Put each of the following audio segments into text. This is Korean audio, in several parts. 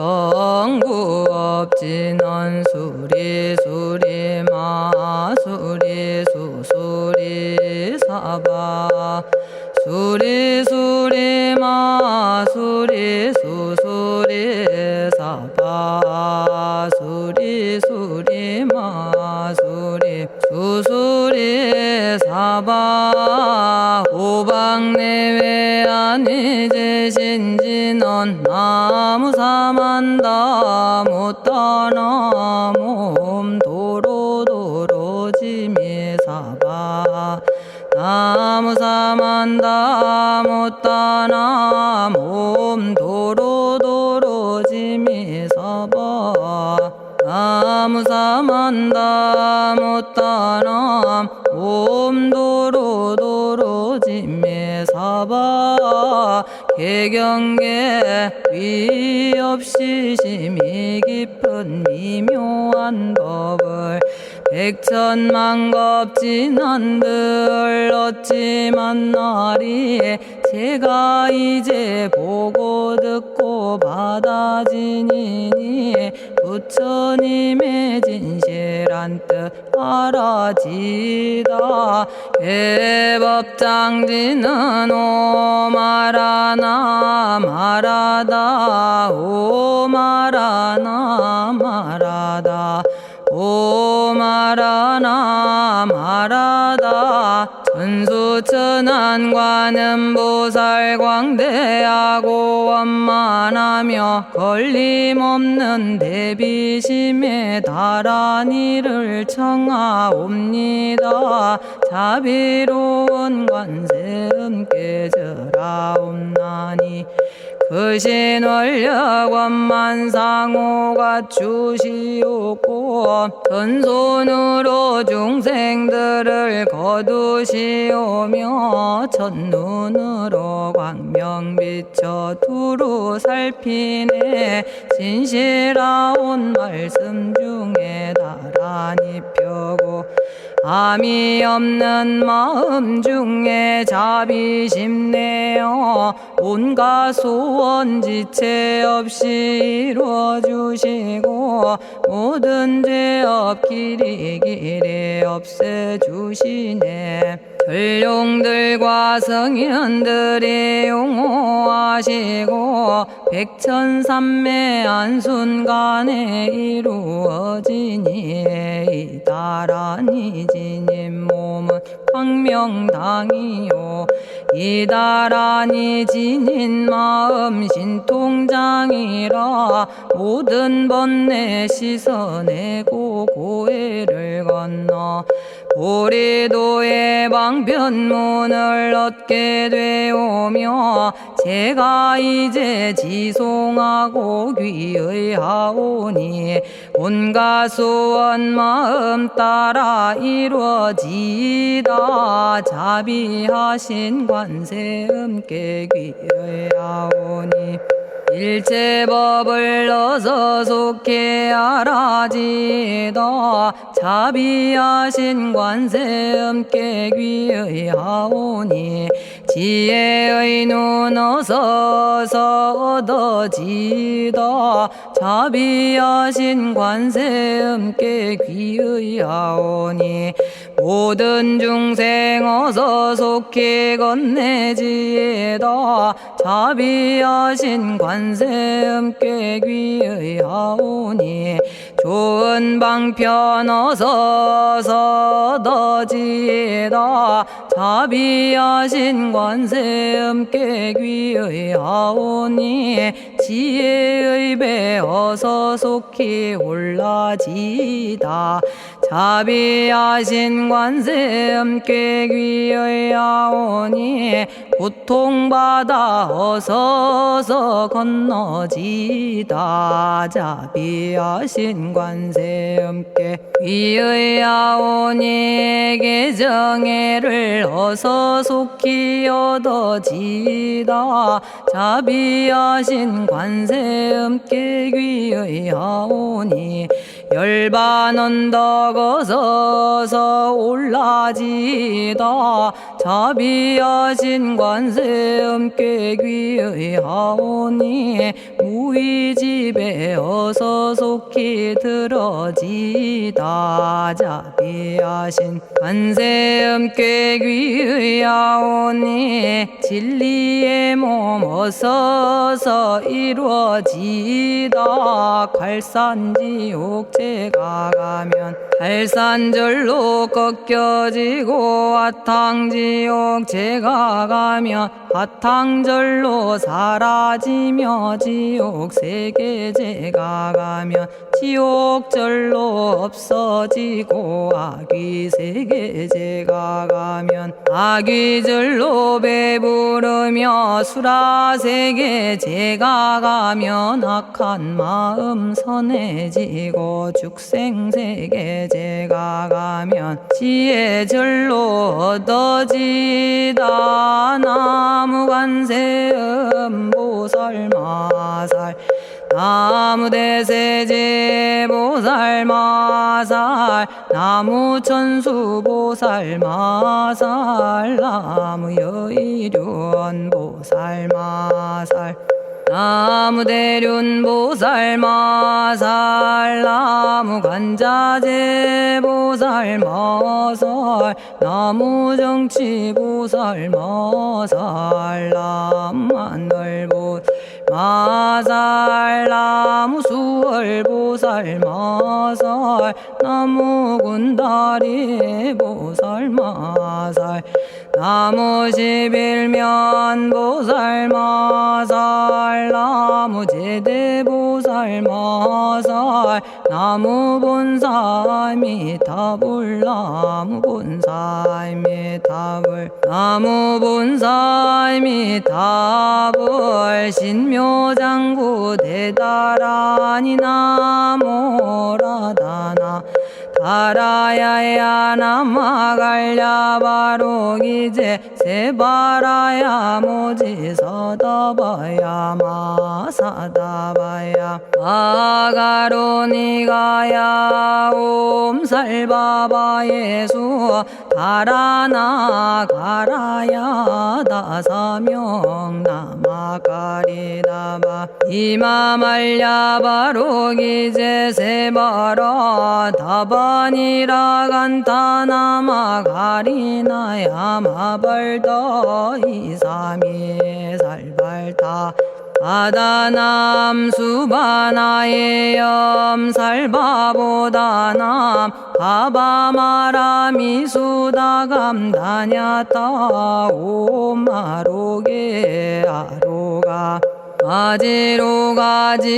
정구업진원 수리 마수리 수수리 사바 수리 마수리 수수리 사바 수리 마수리 수수리 사바 호박내외 안이제신진원 나무사만다 못다나 몸 도로도로지미사바 나무사만다 못다나 몸 도로도로지미사바 나무사만다 못다나 몸 도로도로지미사바 개경계 위 없이 심히 깊은 미묘한 법을 백천만겁진한들 어찌 만나리 제가 이제 보고 듣고 받아지니니 부처님의 진실한 뜻 알아지다 해법장지는 오마라나 말하다 오마라나 말하다 오마라나 말하다 천수천안관음보살 광대하고 원만하며 걸림없는 대비심에 달한 이를 청하옵니다. 자비로운 관세음께 절하옵나니 그신원력 원만상호가 주시옵고 전손으로 중생들을 거두시오며 첫눈으로 광명 비춰 두루 살피네 진실하온 말씀 중에 나란히 펴고 암이 없는 마음 중에 자비심 내어 온갖 소원 지체 없이 이루어주시고 모든 죄업 길이 없애주시네. 전룡들과 성현들이 용호하시고 백천삼매 한순간에 이루어지니 이다라니 지님 몸은 광명당이요 이다라니 지닌 마음 신통장이라 모든 번뇌 씻어내고 고해를 건너 보리도의 방편문을 얻게 되오며 제가 이제 지송하고 귀의하오니 온갖 소원 마음 따라 이루어지다 자비하신 관세음께 귀의하오니 일체법을 어서 속히 알아지다 자비하신 관세음께 귀의하오니 지혜의 눈 어서 얻어지다 자비하신 관세음께 귀의하오니 모든 중생 어서 속히 건네지다 자비하신 관세음께 귀의하오니 좋은 방편 어서 얻어지다 자비하신 관세음께 귀의하오니 지혜의 배 어서 속히 올라지다 자비하신 관세음께 귀의하오니 고통받아 어서 건너지다 자비하신 관세음께 귀의하오니 개정애를 어서 속히 얻어지다 자비하신 관세음께 귀의하오니 열반 언덕 어서 올라지다 자비하신 관세음깨귀의 하오니 무의집에 어서 속히 들어지다. 자비하신 관세음깨귀의 하오니 진리의 몸 어서서 이루어지다. 갈산지옥 제가 가면 갈산절로 꺾여지고 화탕지옥 제가 가면 화탕절로 사라지며 지옥세계 제가 가면 지옥절로 없어지고 아귀세계 제가 가면 아귀절로 배부르며 수라세계 제가 가면 악한 마음 선해지고 죽생세계 제가 가면 지혜절로 얻어지다. 나무관세음보살마살 나무대세제보살마살 나무천수보살마살 나무여의륜보살마살 나무대륜보살마살 나무간자제보살마살 나무정치보살마살 나무하늘보살마살 나무수월보살마살 나무군다리보살마살 나무십일면보살마살 나무제대보살마살 나무본사미타불 나무본사미타불 나무본사미타불 신묘장구 대다라니 나모라다나 다라야야 남아갈야바로기제 세바라야 모지서다바야 마사다바야 아가로니가야 옴살바바예수 다라나 가라야 다사명 나마가리다바 이마말야바로기제 세바라 다바니라 간타나마 가리나야 마발더 이사미 살발타 아다남 수바나의 염살바보다남 바바마라미 수다감다냐타 오마로게 아로가 아지로가지가란제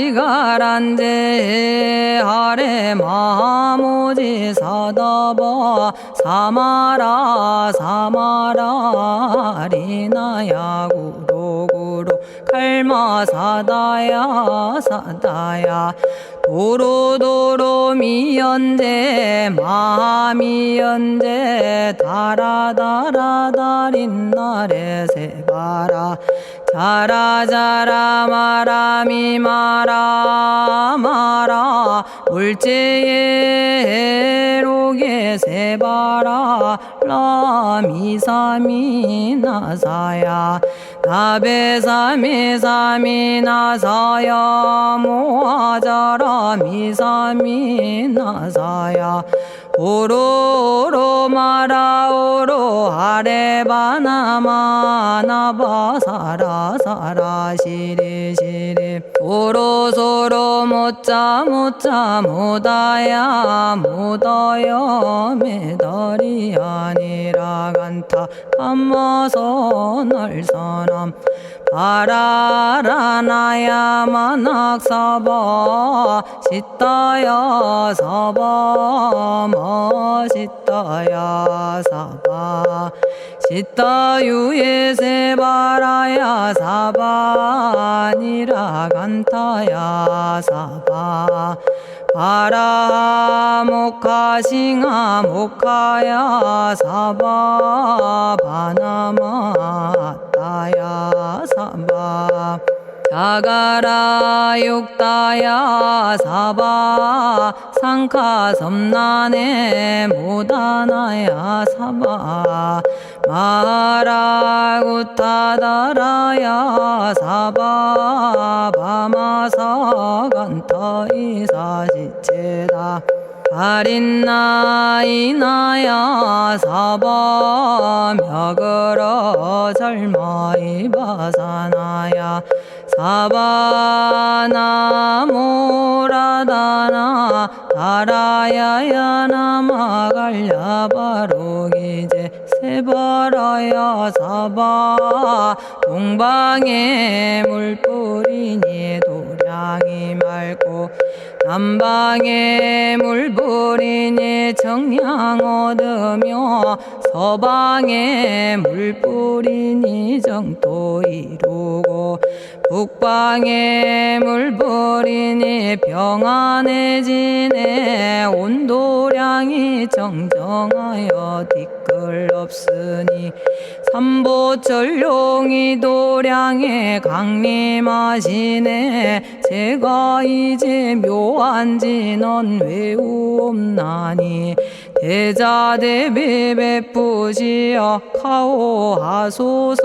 아래 마모지 사다바 사마라 사마라 리나야 구로구로 칼마 사다야 사다야 도로도로 미연제 마미연제 다라다라다린나레 세바라 자라자라 마라미 마라 마라 울제예 로게 세바라 라미사미 나사야 나베사미사미 나사야 모아자라 미사미 나사야 오로로 마라오로 아레바나마 나바사라 사라 시리 시리 오로소로 못자 못자 못다야 못다야 메달이 아니라 간타 감마서 날사람 바라라나야 만학사바 시타야 사바 마시타야 사바 시타유예 세바라야 사바니라 간타야 사바 바라 모카싱아 모카야 사바 바나마 따야 사바 자가라 육다야 사바 상카 섬난에 모다나야 사바 마라구타다라야 사바 바마사 간타 이사지체다 아린나이나야 사바 며그러 절마이 바사나야 사바나모라다나 다라야야 나마갈야바로기제 세바라야 사바 동방에 물뿌리니 도량이 맑고 남방에 물뿌리니 정량 얻으며 서방에 물뿌리니 정토 이루고 북방에 물뿌리니 평안해지네 온도량이 정정하여 뒤끌 없으니 삼보철룡이 도량에 강림하시네 제가 이제 묘한지 넌 외우옵나니 대자대비 베푸시어 카오하소서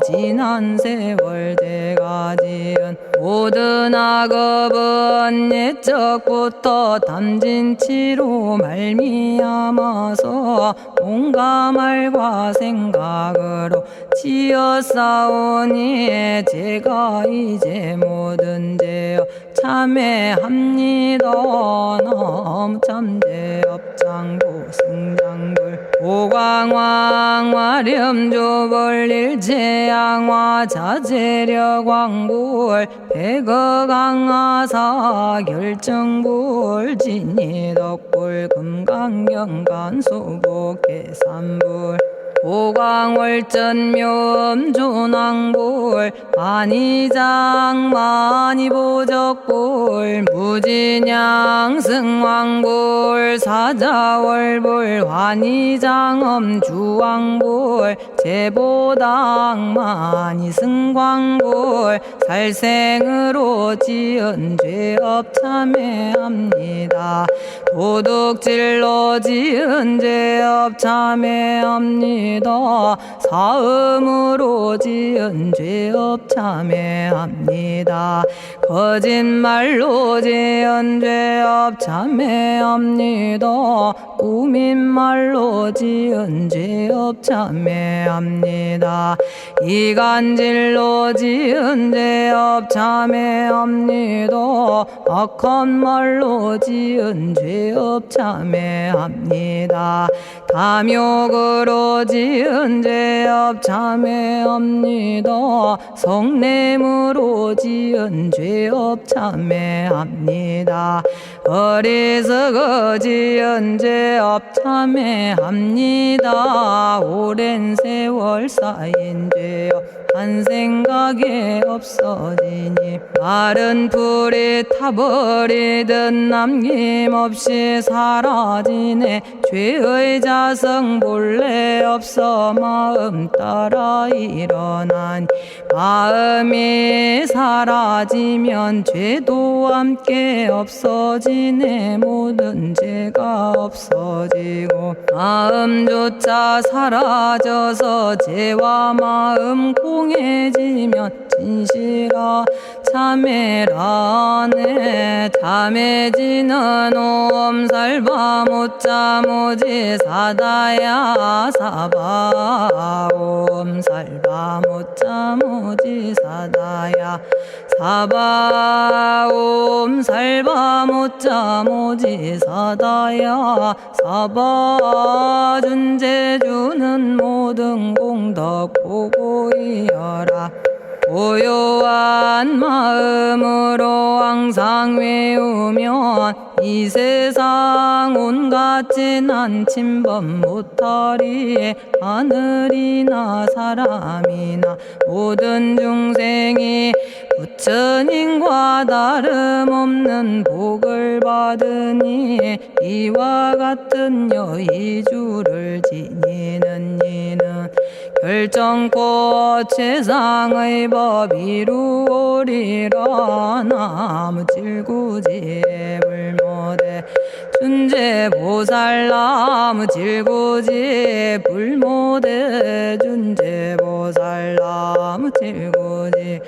지난 세월 제가 지은 모든 악업은 옛적부터 탐진치로 말미암아서 온갖 말과 생각으로 지었사오니 제가 이제 모든 죄업 참회합니다. 너무 참죄업장부 승장불 오광왕 화렴조벌 일제양화 자재력왕불 백어강하사 결정불 진이덕불 금강경간소복 계산불 오광월전묘음존왕불 안이장 만이보적불 무진양승왕불 사자월불 환희장엄주왕불 제보당 만이승광불 살생으로 지은 죄업 참회합니다. 도둑질로 지은 죄업 참회합니다. 사음으로 지은 죄업 참회합니다. 거짓말로 지은 죄업 참회합니다. 꾸민말로 지은 죄업 참회합니다. 이간질로 지은 죄업 참회합니다. 악한 말로 지은 죄업 참회합니다. 탐욕으로 지은 죄업 참회합니다. 성냄으로 지은 죄업 참회합니다. 어리석어 지은 죄업 참회합니다. 오랜 세월 쌓인 죄업 한 생각에 없어지니 마른 풀이 타버리듯 남김없이 사라지네. 죄의 자성 본래 없어 마음 따라 일어나니 마음이 사라지면 죄도 함께 없어지네. 모든 죄가 없어지고 마음조차 사라져서 죄와 마음 공해지면 진실아 참회라네. 참해지는 옴살바 못자모지 사다야 사바 옴살바 못자모지 사다야 사바 옴살바 못자모지 사다야 사바 준재주는 모든 공덕 보고이여라. 고요한 마음으로 항상 외우면 이 세상 온갖 진한 침범 못하리. 하늘이나 사람이나 모든 중생이 부처님과 다름없는 복을 받으니 이와 같은 여의주를 지니는 이는 결정코 최상의 법 이루오리라. 나무질구지 불모대 준재보살. 나무질구지 불모대 준재보살. 나무질구지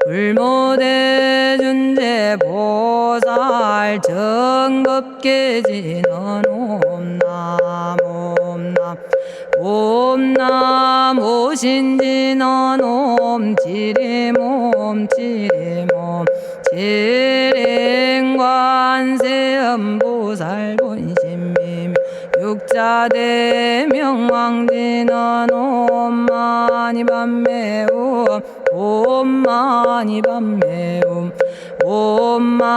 불모대 준재보살. 정법계지는 옴남 옴남 옴남 오신지는 옴지리몸 지리몸 지랭관세음보살 본심미묘 육자대명왕지는 옴마니밤매옴 옴마니밤매옴 옴마니밤매옴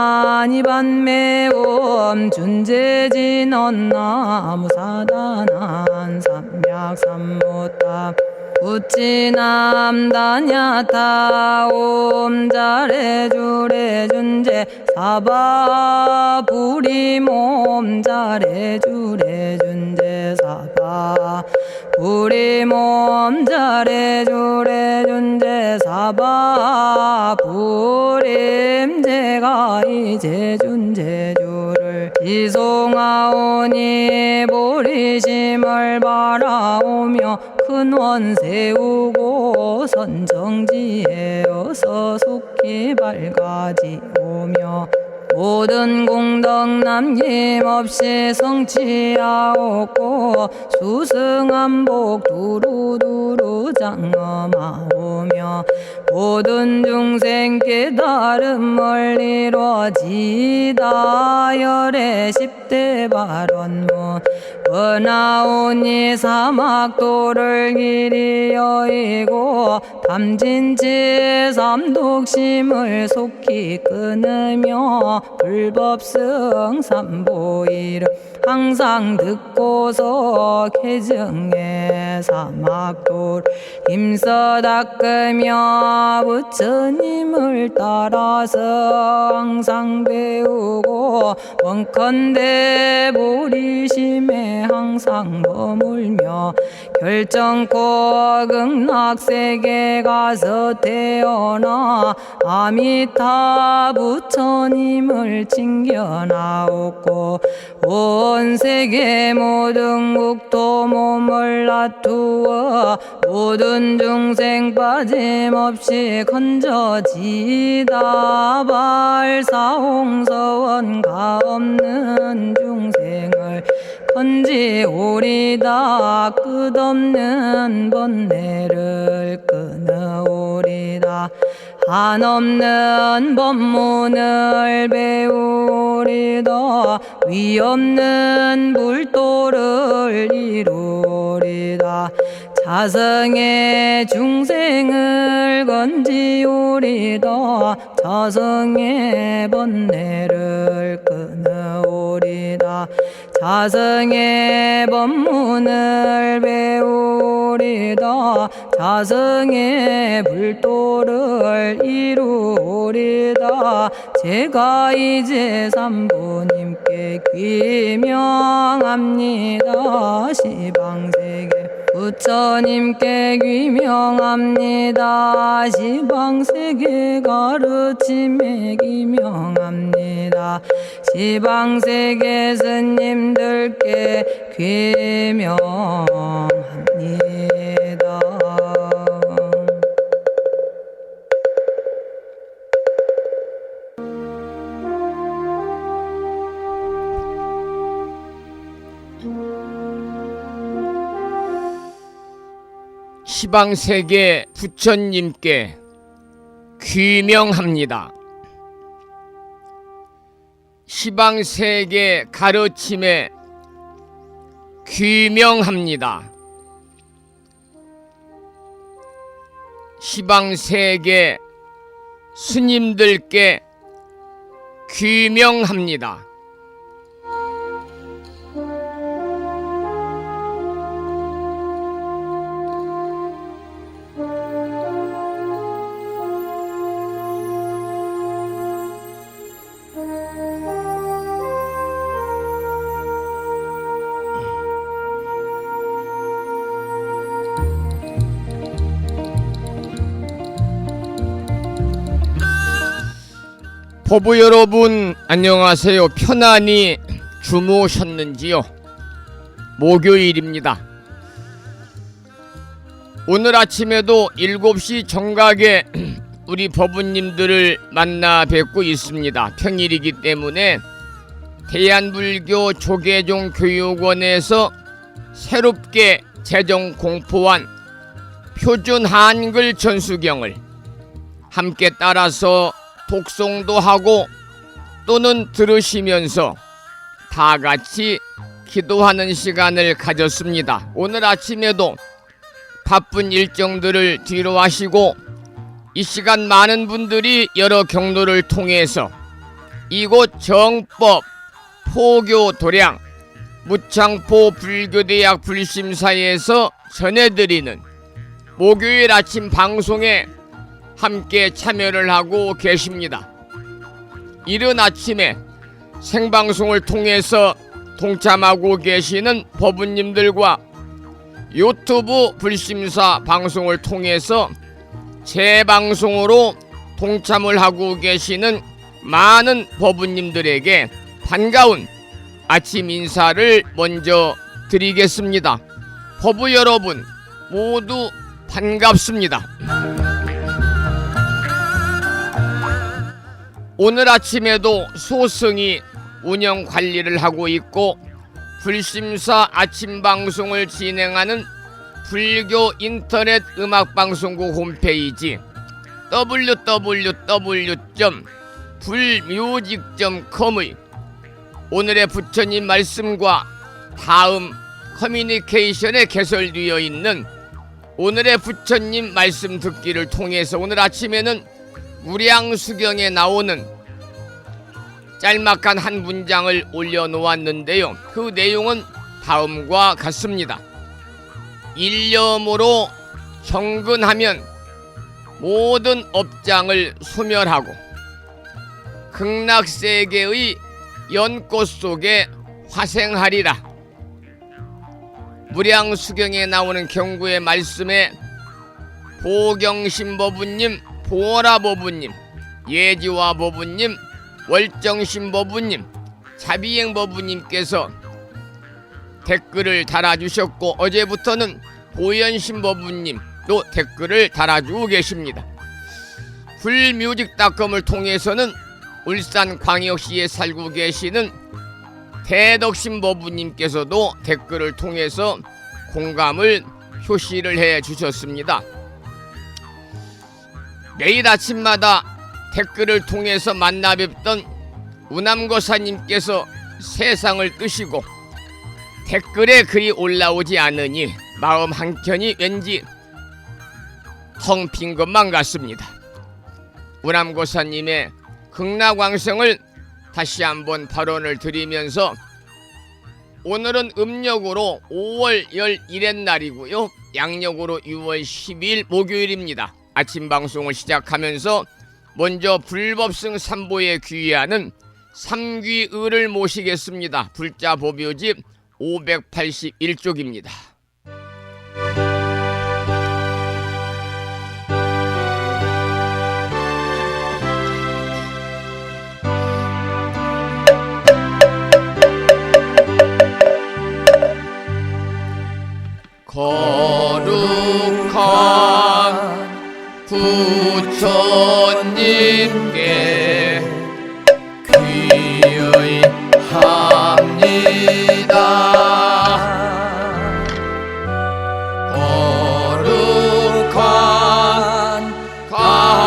준재진언 나무사단한 삼약삼무타 우치남다냐타 옴자레주레 준재 사바 부리몸 자레주레 준재 사바 부리몸 자레주레 준재 사바 부림. 제가 이제 준재주를 지송하오니 보리심을 바라오며 큰 원 세우고 선정지에 어서 속히 밝아지오며 모든 공덕 남김없이 성취하옵고 수승한복 두루두루 장엄하오며 모든 중생 깨달음을 이루어지다. 열의 10대 발원문 번하오니 사막도를 길이 여의고 탐진치 삼독심을 속히 끊으며 불법승 삼보이를 항상 듣고서 개정해 사막도를 힘써 닦으며 부처님을 따라서 항상 배우고 원컨대 보리심에 항상 머물며 결정코 극락세계 가서 태어나 아미타 부처님을 칭견하옵고 온 세계 모든 국토 몸을 놔두어 모든 중생 빠짐없이 건져지다. 발사홍서원가 없는 중생을 건지오리다. 끝없는 번뇌를 끊어오리다. 한없는 법문을 배우리다. 위없는 불도를 이루리다. 자성의 중생을 건지오리다. 자성의 번뇌를 끊어오리다. 자성의 법문을 배우리다. 자성의 불도를 이루리다. 제가 이제 삼부님께 귀명합니다. 시방세계 부처님께 귀명합니다. 시방세계 가르침에 귀명합니다. 시방세계 스님들께 귀명합니다. 시방세계 부처님께 귀명합니다. 시방세계 가르침에 귀명합니다. 시방세계 스님들께 귀명합니다. 법부 여러분 안녕하세요. 편안히 주무셨는지요? 목요일입니다. 오늘 아침에도 7시 정각에 우리 법부님들을 만나 뵙고 있습니다. 평일이기 때문에 대한불교 조계종 교육원에서 새롭게 제정 공포한 표준 한글 전수경을 함께 따라서 독송도 하고 또는 들으시면서 다 같이 기도하는 시간을 가졌습니다. 오늘 아침에도 바쁜 일정들을 뒤로 하시고 이 시간 많은 분들이 여러 경로를 통해서 이곳 정법 포교 도량 무창포 불교대학 불심사에서 전해드리는 목요일 아침 방송에 함께 참여를 하고 계십니다. 이른 아침에 생방송을 통해서 동참하고 계시는 법부님들과 유튜브 불심사 방송을 통해서 재방송으로 동참을 하고 계시는 많은 법부님들에게 반가운 아침 인사를 먼저 드리겠습니다. 법부 여러분 모두 반갑습니다. 오늘 아침에도 소승이 운영 관리를 하고 있고 불심사 아침 방송을 진행하는 불교 인터넷 음악방송국 홈페이지 www.불뮤직.com의 오늘의 부처님 말씀과 다음 커뮤니케이션에 개설되어 있는 오늘의 부처님 말씀 듣기를 통해서 오늘 아침에는 무량수경에 나오는 짤막한 한 문장을 올려놓았는데요. 그 내용은 다음과 같습니다. 일념으로 정근하면 모든 업장을 소멸하고 극락세계의 연꽃 속에 화생하리라. 무량수경에 나오는 경구의 말씀에 보경신 법부님, 보라 법부님, 예지와 법부님, 월정신 법부님, 자비행 법부님께서 댓글을 달아주셨고 어제부터는 보현신 법부님도 댓글을 달아주고 계십니다. 불뮤직닷컴을 통해서는 울산광역시에 살고 계시는 대덕신 법부님께서도 댓글을 통해서 공감을 표시를 해 주셨습니다. 매일 아침마다 댓글을 통해서 만나 뵙던 우남거사님께서 세상을 뜨시고 댓글에 글이 올라오지 않으니 마음 한켠이 왠지 텅 빈 것만 같습니다. 우남거사님의 극락왕성을 다시 한번 발언을 드리면서 오늘은 음력으로 5월 11일 날이고요. 양력으로 6월 12일 목요일입니다. 아침 방송을 시작하면서 먼저 불법승 삼보에 귀의하는 삼귀의를 모시겠습니다. 불자 법요집 581쪽입니다. 거룩한 부처님께 귀의합니다. 거룩한 가르침에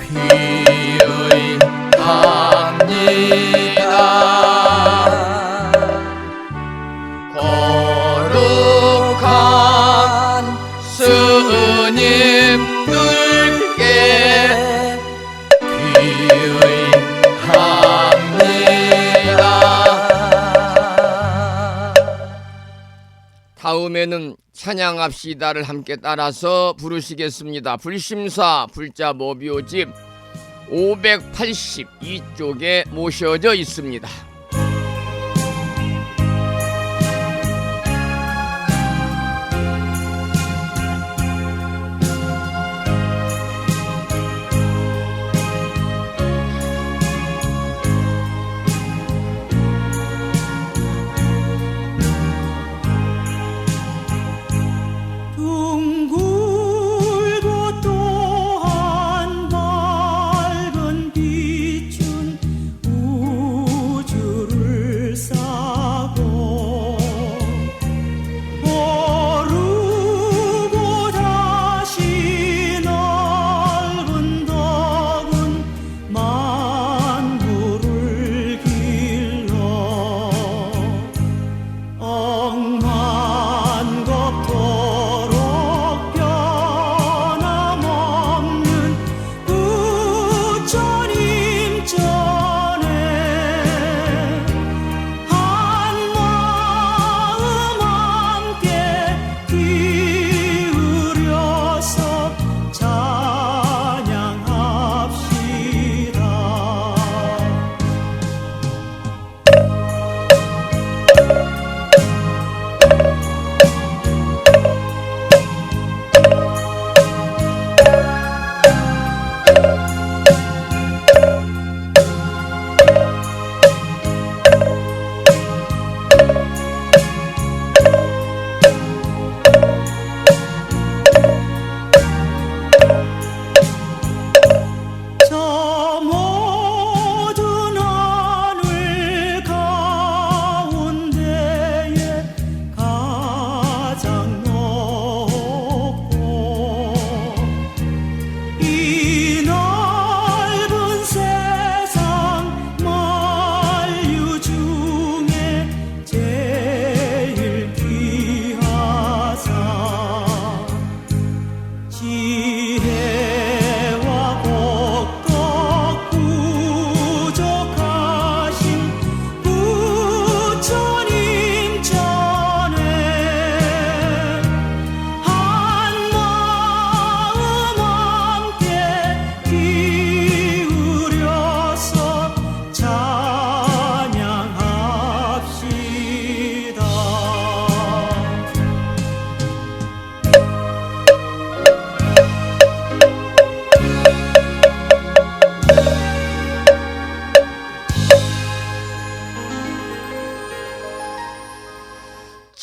귀의합니다. 거룩한 스님들께 귀의합니다. 다음에는 찬양합시다를 함께 따라서 부르시겠습니다. 불심사 불자 모비오집 582쪽에 모셔져 있습니다.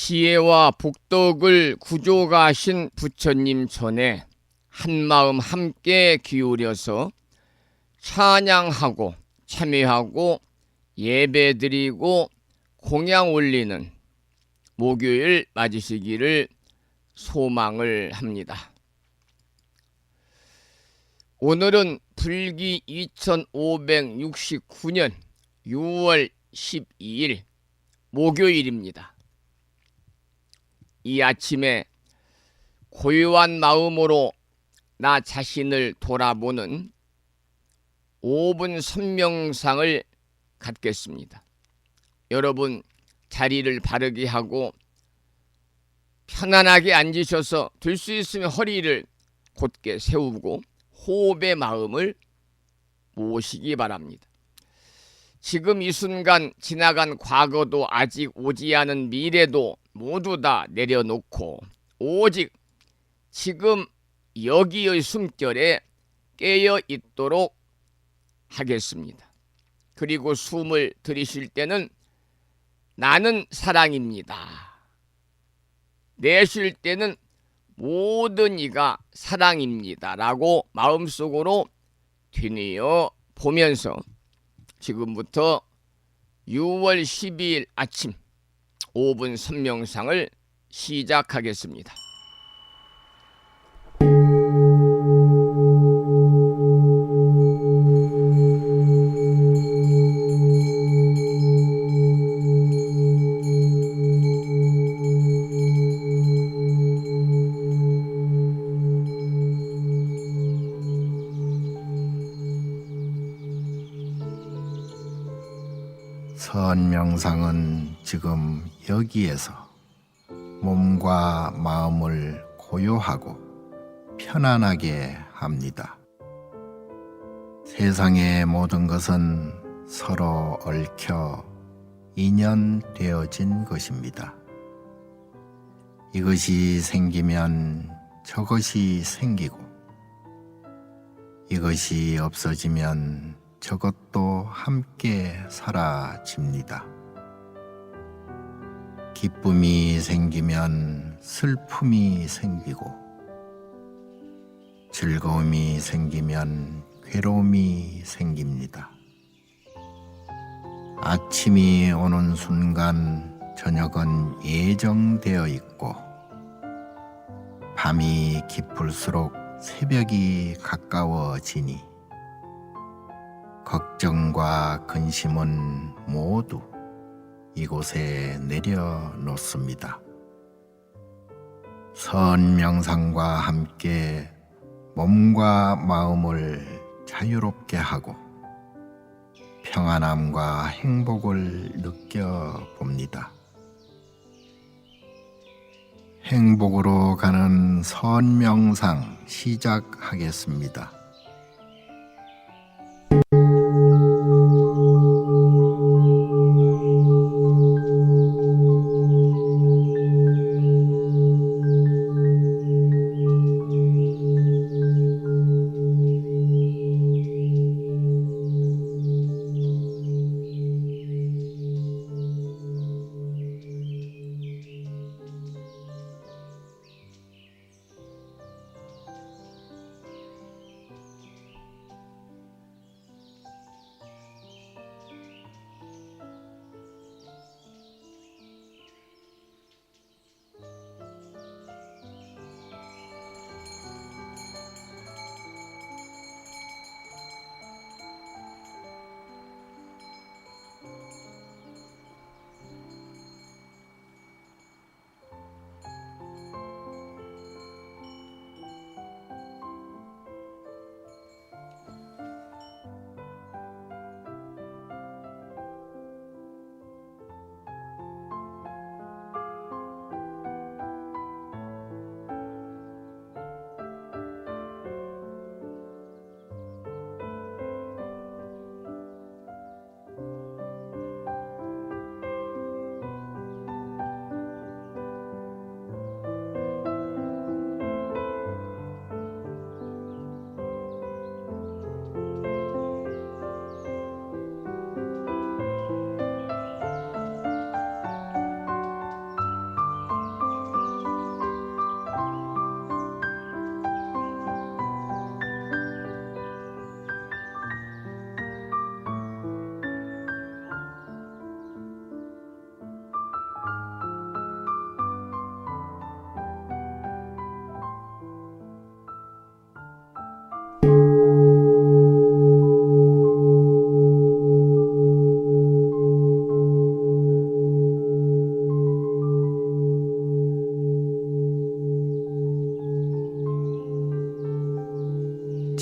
지혜와 복덕을 구조가신 부처님 전에 한마음 함께 기울여서 찬양하고 참회하고 예배드리고 공양 올리는 목요일 맞으시기를 소망을 합니다. 오늘은 불기 2569년 6월 12일 목요일입니다. 이 아침에 고요한 마음으로 나 자신을 돌아보는 5분 선명상을 갖겠습니다. 여러분 자리를 바르게 하고 편안하게 앉으셔서 들 수 있으면 허리를 곧게 세우고 호흡의 마음을 모시기 바랍니다. 지금 이 순간 지나간 과거도 아직 오지 않은 미래도 모두 다 내려놓고 오직 지금 여기의 숨결에 깨어 있도록 하겠습니다. 그리고 숨을 들이쉴 때는 나는 사랑입니다. 내쉴 때는 모든 이가 사랑입니다 라고 마음속으로 되뇌어 보면서 지금부터 6월 12일 아침 5분 선명상을 시작하겠습니다. 선명상은 지금 여기에서 몸과 마음을 고요하고 편안하게 합니다. 세상의 모든 것은 서로 얽혀 인연되어진 것입니다. 이것이 생기면 저것이 생기고 이것이 없어지면 저것도 함께 사라집니다. 기쁨이 생기면 슬픔이 생기고 즐거움이 생기면 괴로움이 생깁니다. 아침이 오는 순간 저녁은 예정되어 있고 밤이 깊을수록 새벽이 가까워지니 걱정과 근심은 모두 이곳에 내려놓습니다. 선명상과 함께 몸과 마음을 자유롭게 하고 평안함과 행복을 느껴봅니다. 행복으로 가는 선명상 시작하겠습니다.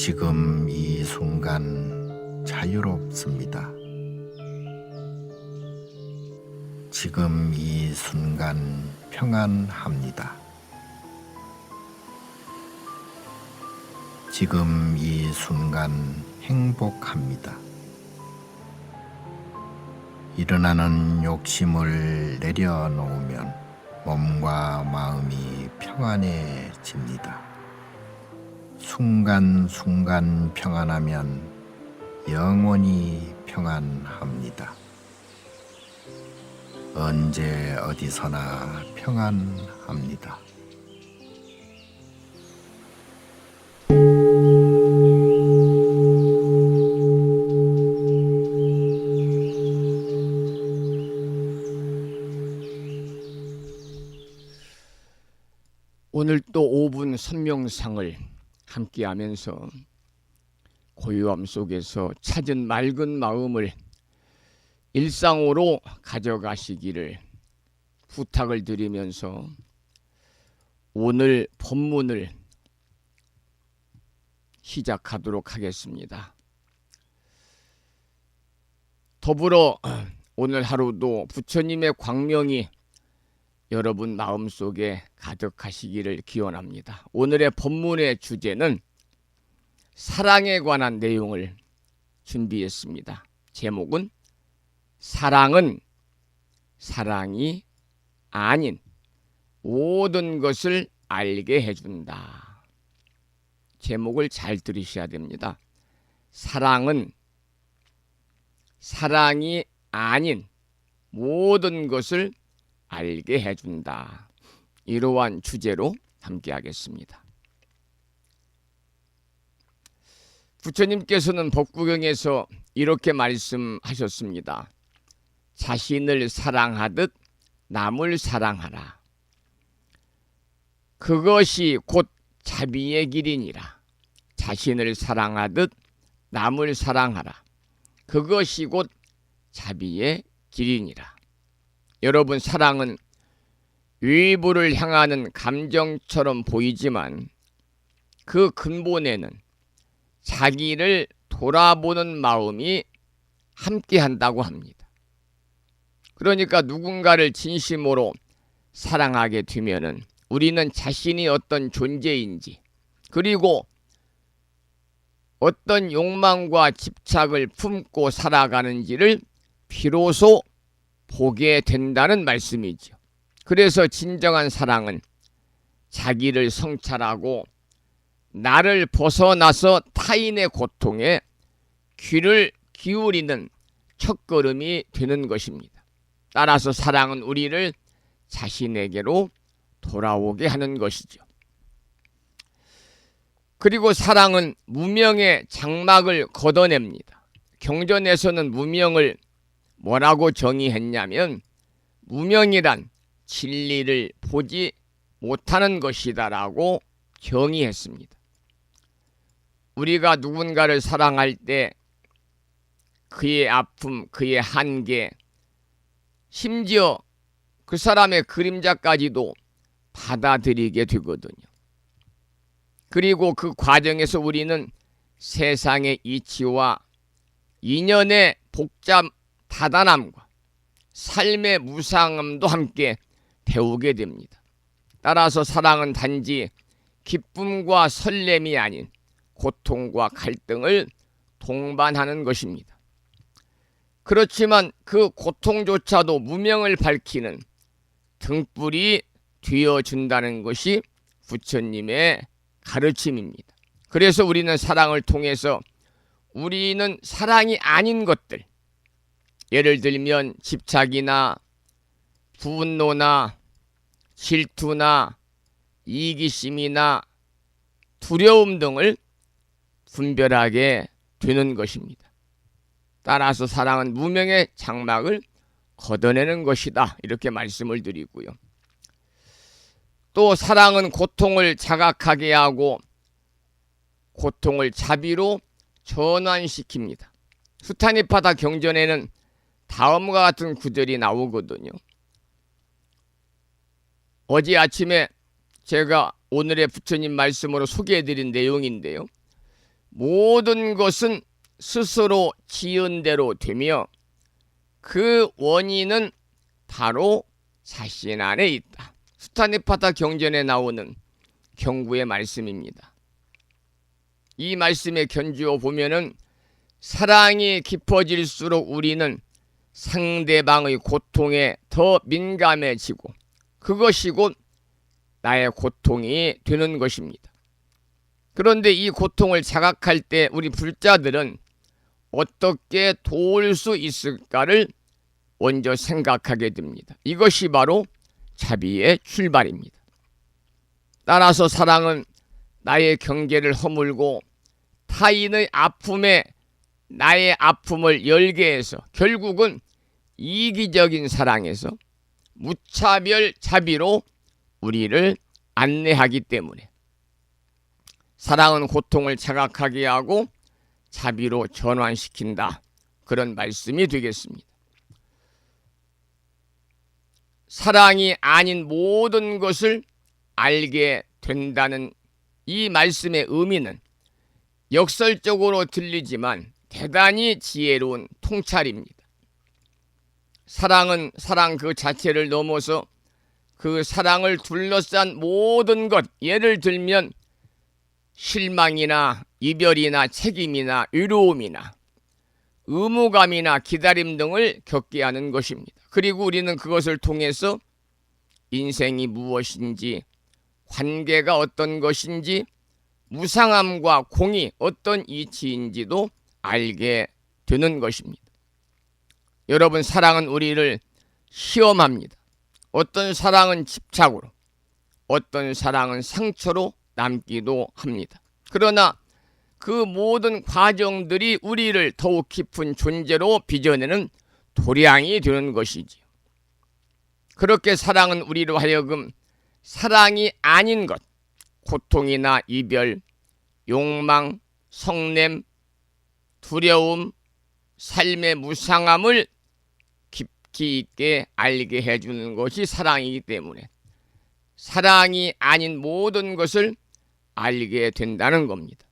지금 이 순간 자유롭습니다. 지금 이 순간 평안합니다. 지금 이 순간 행복합니다. 일어나는 욕심을 내려놓으면 몸과 마음이 평안해집니다. 순간순간 평안하면 영원히 평안합니다. 언제 어디서나 평안합니다. 오늘 또 5분 선명상을 함께하면서 고요함 속에서 찾은 맑은 마음을 일상으로 가져가시기를 부탁을 드리면서 오늘 법문을 시작하도록 하겠습니다. 더불어 오늘 하루도 부처님의 광명이 여러분 마음속에 가득하시기를 기원합니다. 오늘의 법문의 주제는 사랑에 관한 내용을 준비했습니다. 제목은 사랑은 사랑이 아닌 모든 것을 알게 해준다. 제목을 잘 들으셔야 됩니다. 사랑은 사랑이 아닌 모든 것을 알게 해준다. 이러한 주제로 함께하겠습니다. 부처님께서는 법구경에서 이렇게 말씀하셨습니다. 자신을 사랑하듯 남을 사랑하라. 그것이 곧 자비의 길이니라. 자신을 사랑하듯 남을 사랑하라. 그것이 곧 자비의 길이니라. 여러분, 사랑은 외부를 향하는 감정처럼 보이지만 그 근본에는 자기를 돌아보는 마음이 함께한다고 합니다. 그러니까 누군가를 진심으로 사랑하게 되면은 우리는 자신이 어떤 존재인지, 그리고 어떤 욕망과 집착을 품고 살아가는지를 비로소 보게 된다는 말씀이죠. 그래서 진정한 사랑은 자기를 성찰하고 나를 벗어나서 타인의 고통에 귀를 기울이는 첫걸음이 되는 것입니다. 따라서 사랑은 우리를 자신에게로 돌아오게 하는 것이죠. 그리고 사랑은 무명의 장막을 걷어냅니다. 경전에서는 무명을 뭐라고 정의했냐면 무명이란 진리를 보지 못하는 것이다라고 정의했습니다. 우리가 누군가를 사랑할 때 그의 아픔, 그의 한계, 심지어 그 사람의 그림자까지도 받아들이게 되거든요. 그리고 그 과정에서 우리는 세상의 이치와 인연의 복잡 다단함과 삶의 무상함도 함께 배우게 됩니다. 따라서 사랑은 단지 기쁨과 설렘이 아닌 고통과 갈등을 동반하는 것입니다. 그렇지만 그 고통조차도 무명을 밝히는 등불이 되어준다는 것이 부처님의 가르침입니다. 그래서 우리는 사랑을 통해서 우리는 사랑이 아닌 것들, 예를 들면 집착이나 분노나 질투나 이기심이나 두려움 등을 분별하게 되는 것입니다. 따라서 사랑은 무명의 장막을 걷어내는 것이다, 이렇게 말씀을 드리고요. 또 사랑은 고통을 자각하게 하고 고통을 자비로 전환시킵니다. 수타니파다 경전에는 다음과 같은 구절이 나오거든요. 어제 아침에 제가 오늘의 부처님 말씀으로 소개해드린 내용인데요. 모든 것은 스스로 지은 대로 되며 그 원인은 바로 자신 안에 있다. 수타니파타 경전에 나오는 경구의 말씀입니다. 이 말씀에 견주어 보면은 사랑이 깊어질수록 우리는 상대방의 고통에 더 민감해지고 그것이 곧 나의 고통이 되는 것입니다. 그런데 이 고통을 자각할 때 우리 불자들은 어떻게 도울 수 있을까를 먼저 생각하게 됩니다. 이것이 바로 자비의 출발입니다. 따라서 사랑은 나의 경계를 허물고 타인의 아픔에 나의 아픔을 열게 해서 결국은 이기적인 사랑에서 무차별 자비로 우리를 안내하기 때문에 사랑은 고통을 자각하게 하고 자비로 전환시킨다. 그런 말씀이 되겠습니다. 사랑이 아닌 모든 것을 알게 된다는 이 말씀의 의미는 역설적으로 들리지만 대단히 지혜로운 통찰입니다. 사랑은 사랑 그 자체를 넘어서 그 사랑을 둘러싼 모든 것, 예를 들면 실망이나 이별이나 책임이나 외로움이나 의무감이나 기다림 등을 겪게 하는 것입니다. 그리고 우리는 그것을 통해서 인생이 무엇인지, 관계가 어떤 것인지, 무상함과 공이 어떤 이치인지도 알게 되는 것입니다. 여러분, 사랑은 우리를 시험합니다. 어떤 사랑은 집착으로, 어떤 사랑은 상처로 남기도 합니다. 그러나 그 모든 과정들이 우리를 더욱 깊은 존재로 빚어내는 도량이 되는 것이지요. 그렇게 사랑은 우리로 하여금 사랑이 아닌 것, 고통이나 이별, 욕망, 성냄, 두려움, 삶의 무상함을 깊이 있게 알게 해주는 것이 사랑이기 때문에 사랑이 아닌 모든 것을 알게 된다는 겁니다.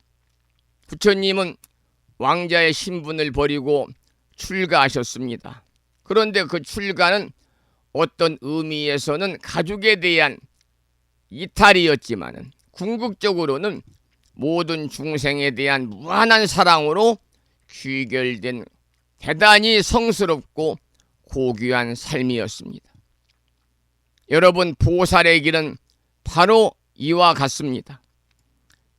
부처님은 왕자의 신분을 버리고 출가하셨습니다. 그런데 그 출가는 어떤 의미에서는 가족에 대한 이탈이었지만은 궁극적으로는 모든 중생에 대한 무한한 사랑으로 귀결된 대단히 성스럽고 고귀한 삶이었습니다. 여러분, 보살의 길은 바로 이와 같습니다.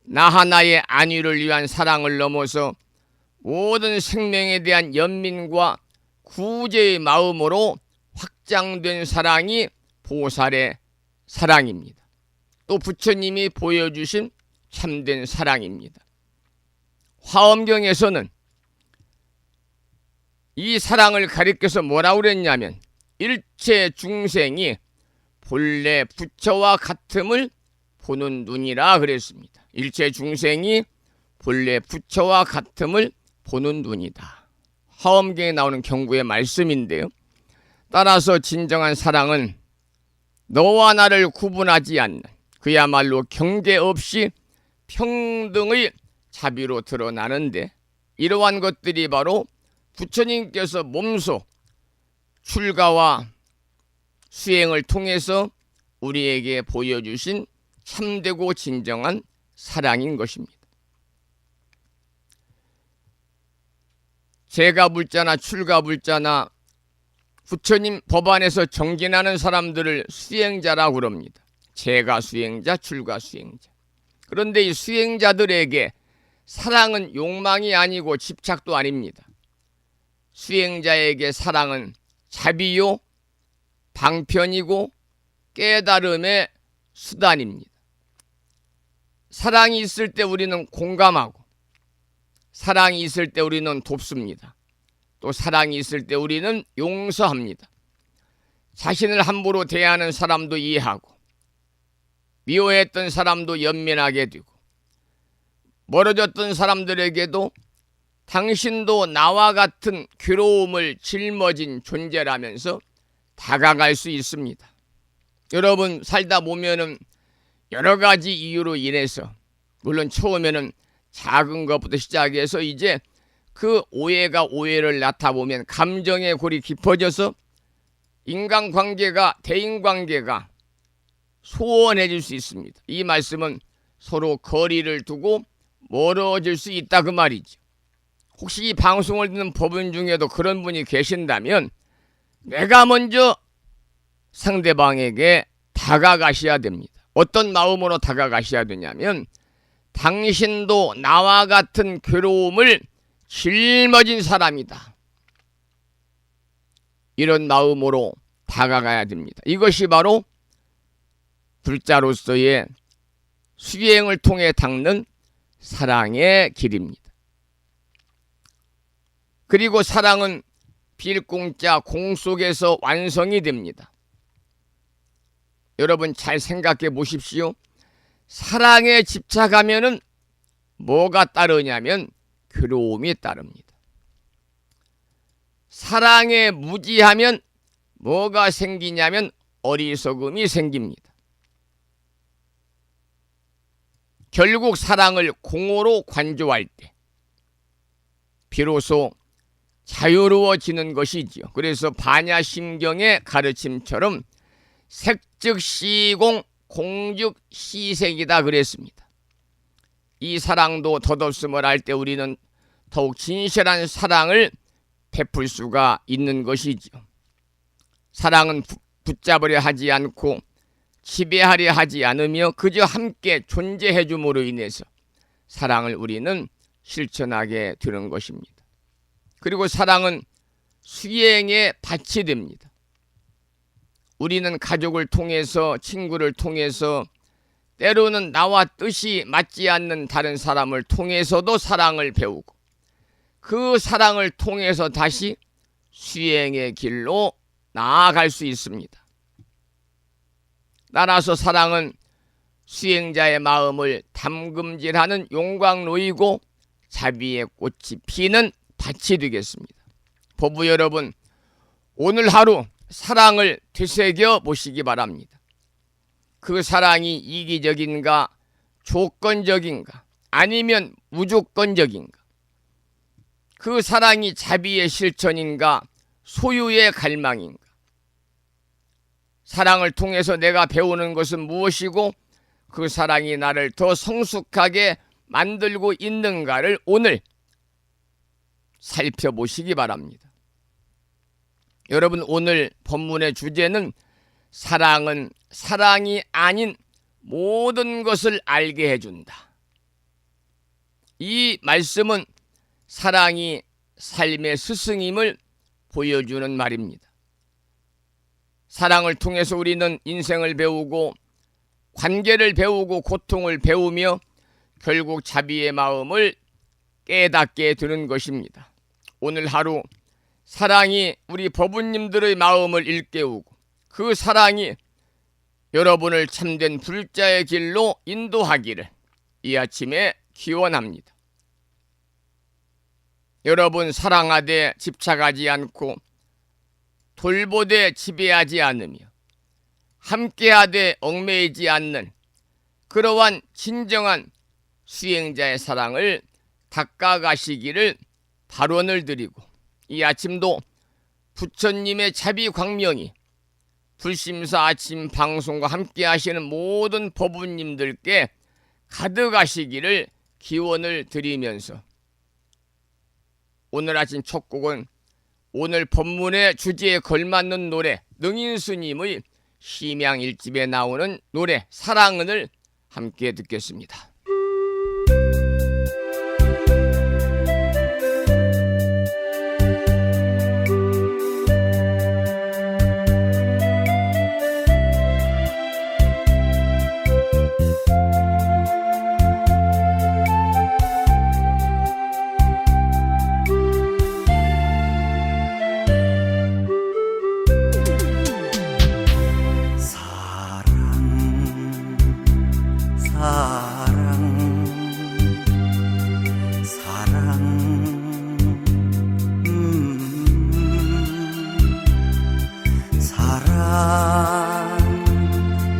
나 하나의 안위를 위한 사랑을 넘어서 모든 생명에 대한 연민과 구제의 마음으로 확장된 사랑이 보살의 사랑입니다. 또 부처님이 보여주신 참된 사랑입니다. 화엄경에서는 이 사랑을 가리켜서 뭐라고 그랬냐면 일체 중생이 본래 부처와 같음을 보는 눈이라 그랬습니다. 일체 중생이 본래 부처와 같음을 보는 눈이다. 화엄경에 나오는 경구의 말씀인데요. 따라서 진정한 사랑은 너와 나를 구분하지 않는 그야말로 경계 없이 평등의 자비로 드러나는데 이러한 것들이 바로 부처님께서 몸소 출가와 수행을 통해서 우리에게 보여주신 참되고 진정한 사랑인 것입니다. 제가불자나 출가불자나 부처님 법안에서 정진하는 사람들을 수행자라고 그럽니다. 제가 수행자, 출가 수행자. 그런데 이 수행자들에게 사랑은 욕망이 아니고 집착도 아닙니다. 수행자에게 사랑은 자비요, 방편이고 깨달음의 수단입니다. 사랑이 있을 때 우리는 공감하고 사랑이 있을 때 우리는 돕습니다. 또 사랑이 있을 때 우리는 용서합니다. 자신을 함부로 대하는 사람도 이해하고 미워했던 사람도 연민하게 되고 멀어졌던 사람들에게도 당신도 나와 같은 괴로움을 짊어진 존재라면서 다가갈 수 있습니다. 여러분, 살다 보면은 여러 가지 이유로 인해서 물론 처음에는 작은 것부터 시작해서 이제 그 오해가 오해를 낳다보면 감정의 골이 깊어져서 인간관계가, 대인관계가 소원해질 수 있습니다. 이 말씀은 서로 거리를 두고 멀어질 수 있다 그 말이죠. 혹시 이 방송을 듣는 법인 중에도 그런 분이 계신다면 내가 먼저 상대방에게 다가가셔야 됩니다. 어떤 마음으로 다가가셔야 되냐면 당신도 나와 같은 괴로움을 짊어진 사람이다. 이런 마음으로 다가가야 됩니다. 이것이 바로 불자로서의 수행을 통해 닦는 사랑의 길입니다. 그리고 사랑은 빌공자 공 속에서 완성이 됩니다. 여러분 잘 생각해 보십시오. 사랑에 집착하면은 뭐가 따르냐면 괴로움이 따릅니다. 사랑에 무지하면 뭐가 생기냐면 어리석음이 생깁니다. 결국 사랑을 공으로 관조할 때 비로소 자유로워지는 것이지요. 그래서 반야심경의 가르침처럼 색즉 시공, 공즉 시색이다 그랬습니다. 이 사랑도 덧없음을 할 때 우리는 더욱 진실한 사랑을 베풀 수가 있는 것이지요. 사랑은 붙잡으려 하지 않고 지배하려 하지 않으며 그저 함께 존재해 줌으로 인해서 사랑을 우리는 실천하게 되는 것입니다. 그리고 사랑은 수행의 밭이 됩니다. 우리는 가족을 통해서, 친구를 통해서, 때로는 나와 뜻이 맞지 않는 다른 사람을 통해서도 사랑을 배우고 그 사랑을 통해서 다시 수행의 길로 나아갈 수 있습니다. 따라서 사랑은 수행자의 마음을 담금질하는 용광로이고 자비의 꽃이 피는 밭이 되겠습니다. 법부 여러분, 오늘 하루 사랑을 되새겨 보시기 바랍니다. 그 사랑이 이기적인가, 조건적인가, 아니면 무조건적인가? 그 사랑이 자비의 실천인가, 소유의 갈망인가? 사랑을 통해서 내가 배우는 것은 무엇이고 그 사랑이 나를 더 성숙하게 만들고 있는가를 오늘 살펴보시기 바랍니다. 여러분, 오늘 본문의 주제는 사랑은 사랑이 아닌 모든 것을 알게 해준다. 이 말씀은 사랑이 삶의 스승임을 보여주는 말입니다. 사랑을 통해서 우리는 인생을 배우고 관계를 배우고 고통을 배우며 결국 자비의 마음을 깨닫게 되는 것입니다. 오늘 하루 사랑이 우리 법우님들의 마음을 일깨우고 그 사랑이 여러분을 참된 불자의 길로 인도하기를 이 아침에 기원합니다. 여러분, 사랑하되 집착하지 않고 돌보되 지배하지 않으며 함께하되 얽매이지 않는 그러한 진정한 수행자의 사랑을 닦아가시기를 발언을 드리고 이 아침도 부처님의 자비 광명이 불심사 아침 방송과 함께 하시는 모든 법우님들께 가득하시기를 기원을 드리면서 오늘 아침 첫 곡은 오늘 법문의 주제에 걸맞는 노래 능인스님의 심양 1집에 나오는 노래 사랑은을 함께 듣겠습니다.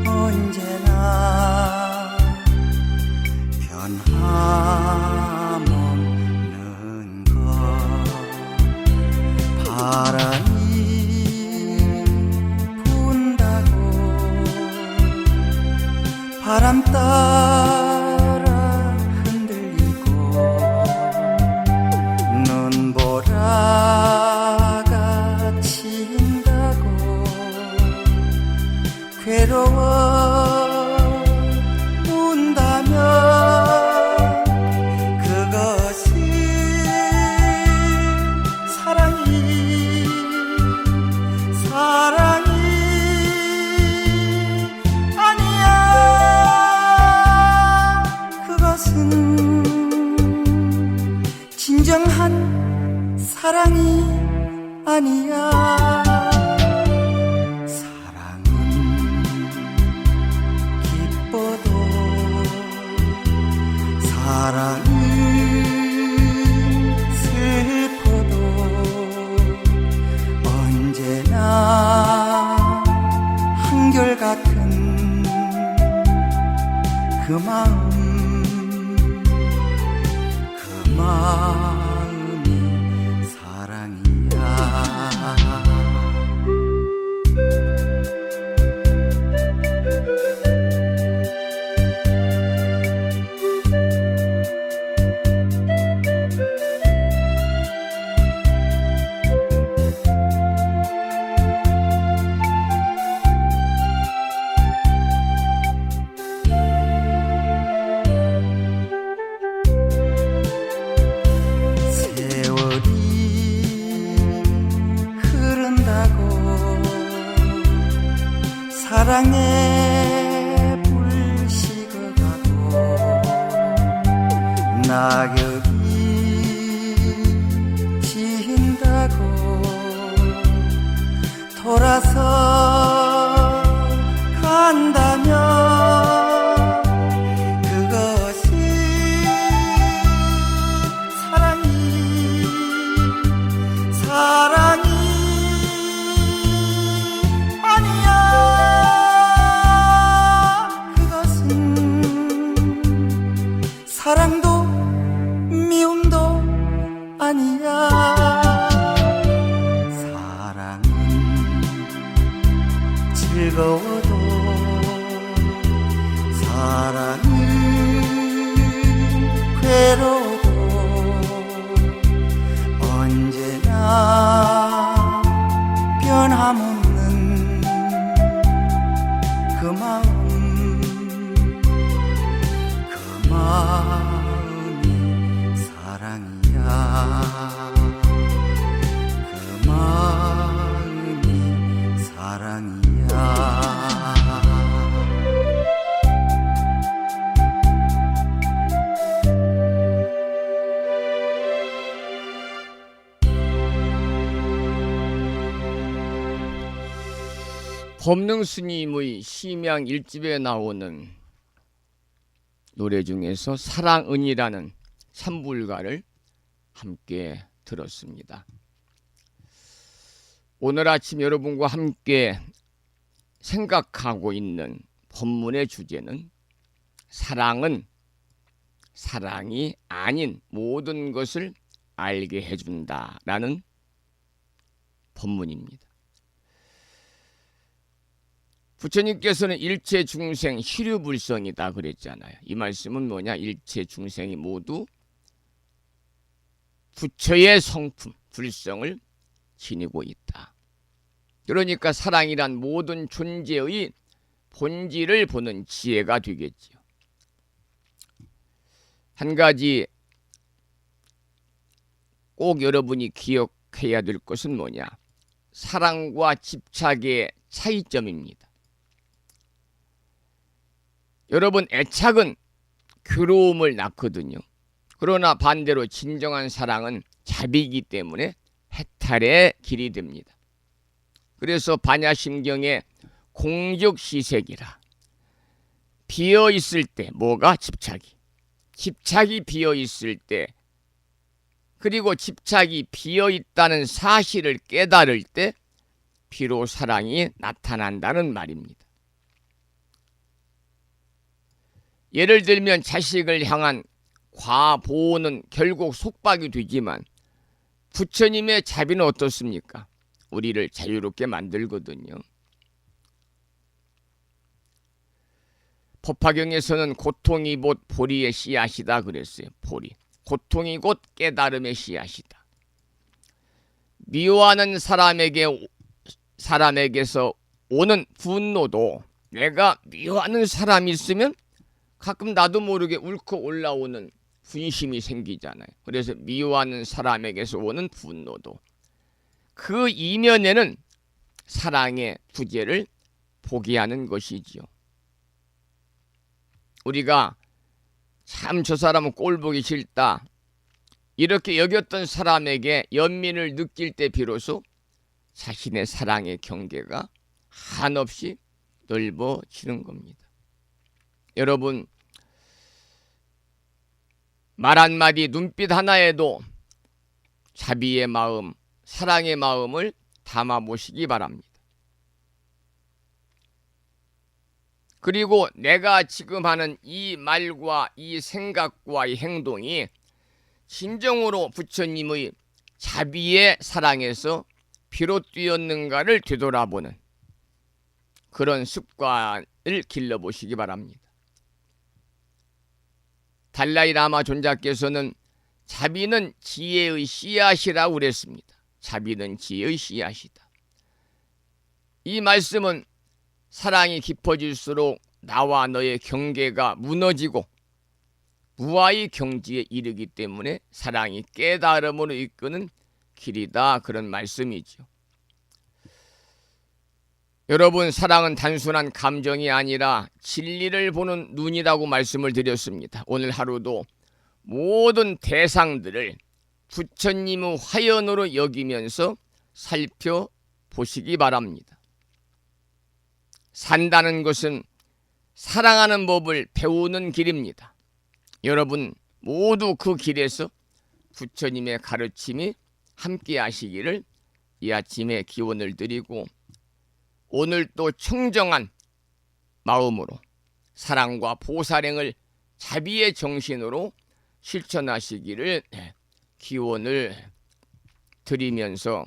언제나 변하 바람이 분다고 바람 따라 흔들리고 눈보라가 친다고 괴로워 운다면 그것이 사랑이 아니야. 그것은 진정한 사랑이 아니야. 사랑은 기뻐도 사랑은 슬퍼도 언제나 한결같은 그 마음이 사랑이야. 사랑에 불 식어가고 낙엽이 진다고 돌아서 간다면 그것이 사랑이 사랑도 미움도 아니야. 사랑은 즐거워도 사랑은 괴로워도 언제나 변함없는 그 마음이 사랑이야. 그 마음이 사랑이야. 법능 스님의 심양 1집에 나오는 노래 중에서 사랑은이라는 삼불가를 함께 들었습니다. 오늘 아침 여러분과 함께 생각하고 있는 법문의 주제는 사랑은 사랑이 아닌 모든 것을 알게 해준다라는 법문입니다. 부처님께서는 일체 중생 희류불성이다 그랬잖아요. 이 말씀은 뭐냐? 일체 중생이 모두 부처의 성품, 불성을 지니고 있다. 그러니까 사랑이란 모든 존재의 본질을 보는 지혜가 되겠지요. 한 가지 꼭 여러분이 기억해야 될 것은 뭐냐? 사랑과 집착의 차이점입니다. 여러분, 애착은 괴로움을 낳거든요. 그러나 반대로 진정한 사랑은 자비이기 때문에 해탈의 길이 됩니다. 그래서 반야심경에 공적시색이라, 비어있을 때 뭐가? 집착이 비어있을 때, 그리고 집착이 비어있다는 사실을 깨달을 때 비로 사랑이 나타난다는 말입니다. 예를 들면 자식을 향한 과보호는 결국 속박이 되지만 부처님의 자비는 어떻습니까? 우리를 자유롭게 만들거든요. 법화경에서는 고통이 곧 보리의 씨앗이다 그랬어요. 보리. 고통이 곧 깨달음의 씨앗이다. 미워하는 사람에게서 오는 분노도, 내가 미워하는 사람이 있으면 가끔 나도 모르게 울컥 올라오는 분심이 생기잖아요. 그래서 미워하는 사람에게서 오는 분노도, 그 이면에는 사랑의 부재를 보게 하는 것이지요. 우리가 참 저 사람은 꼴 보기 싫다 이렇게 여겼던 사람에게 연민을 느낄 때 비로소 자신의 사랑의 경계가 한없이 넓어지는 겁니다. 여러분, 말 한마디, 눈빛 하나에도 자비의 마음, 사랑의 마음을 담아보시기 바랍니다. 그리고 내가 지금 하는 이 말과 이 생각과 이 행동이 진정으로 부처님의 자비의 사랑에서 비롯되었는가를 되돌아보는 그런 습관을 길러보시기 바랍니다. 달라이 라마 존자께서는 자비는 지혜의 씨앗이라고 그랬습니다. 자비는 지혜의 씨앗이다. 이 말씀은 사랑이 깊어질수록 나와 너의 경계가 무너지고 무아의 경지에 이르기 때문에 사랑이 깨달음으로 이끄는 길이다, 그런 말씀이죠. 여러분, 사랑은 단순한 감정이 아니라 진리를 보는 눈이라고 말씀을 드렸습니다. 오늘 하루도 모든 대상들을 부처님의 화연으로 여기면서 살펴보시기 바랍니다. 산다는 것은 사랑하는 법을 배우는 길입니다. 여러분 모두 그 길에서 부처님의 가르침이 함께 하시기를 이 아침에 기원을 드리고, 오늘 또 청정한 마음으로 사랑과 보살행을 자비의 정신으로 실천하시기를 기원을 드리면서,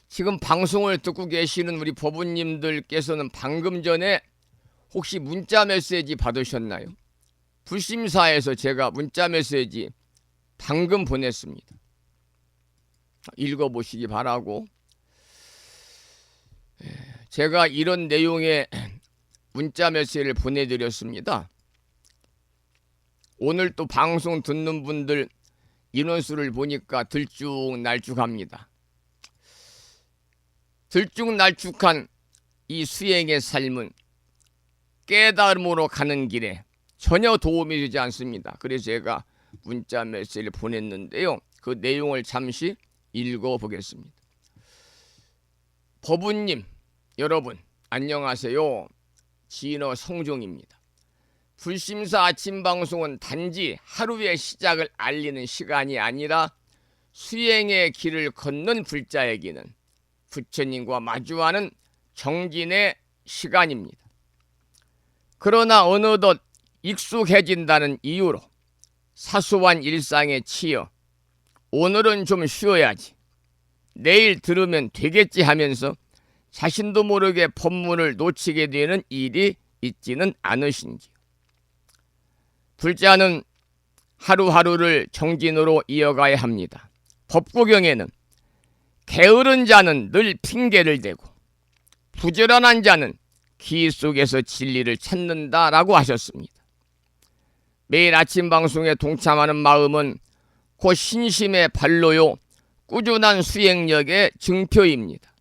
지금 방송을 듣고 계시는 우리 법우님들께서는 방금 전에 혹시 문자 메시지 받으셨나요? 불심사에서 제가 문자 메시지 방금 보냈습니다. 읽어보시기 바라고, 제가 이런 내용의 문자 메시지를 보내드렸습니다. 오늘 또 방송 듣는 분들 인원수를 보니까 들쭉날쭉합니다. 들쭉날쭉한 이 수행의 삶은 깨달음으로 가는 길에 전혀 도움이 되지 않습니다. 그래서 제가 문자 메시지를 보냈는데요. 그 내용을 잠시 읽어보겠습니다. 법우님 여러분 안녕하세요. 진어 성종입니다. 불심사 아침 방송은 단지 하루의 시작을 알리는 시간이 아니라 수행의 길을 걷는 불자에게는 부처님과 마주하는 정진의 시간입니다. 그러나 어느덧 익숙해진다는 이유로 사소한 일상에 치여 오늘은 좀 쉬어야지, 내일 들으면 되겠지 하면서 자신도 모르게 법문을 놓치게 되는 일이 있지는 않으신지요. 불자는 하루하루를 정진으로 이어가야 합니다. 법구경에는 게으른 자는 늘 핑계를 대고 부지런한 자는 기 속에서 진리를 찾는다라고 하셨습니다. 매일 아침 방송에 동참하는 마음은 곧 신심의 발로요 꾸준한 수행력의 증표입니다.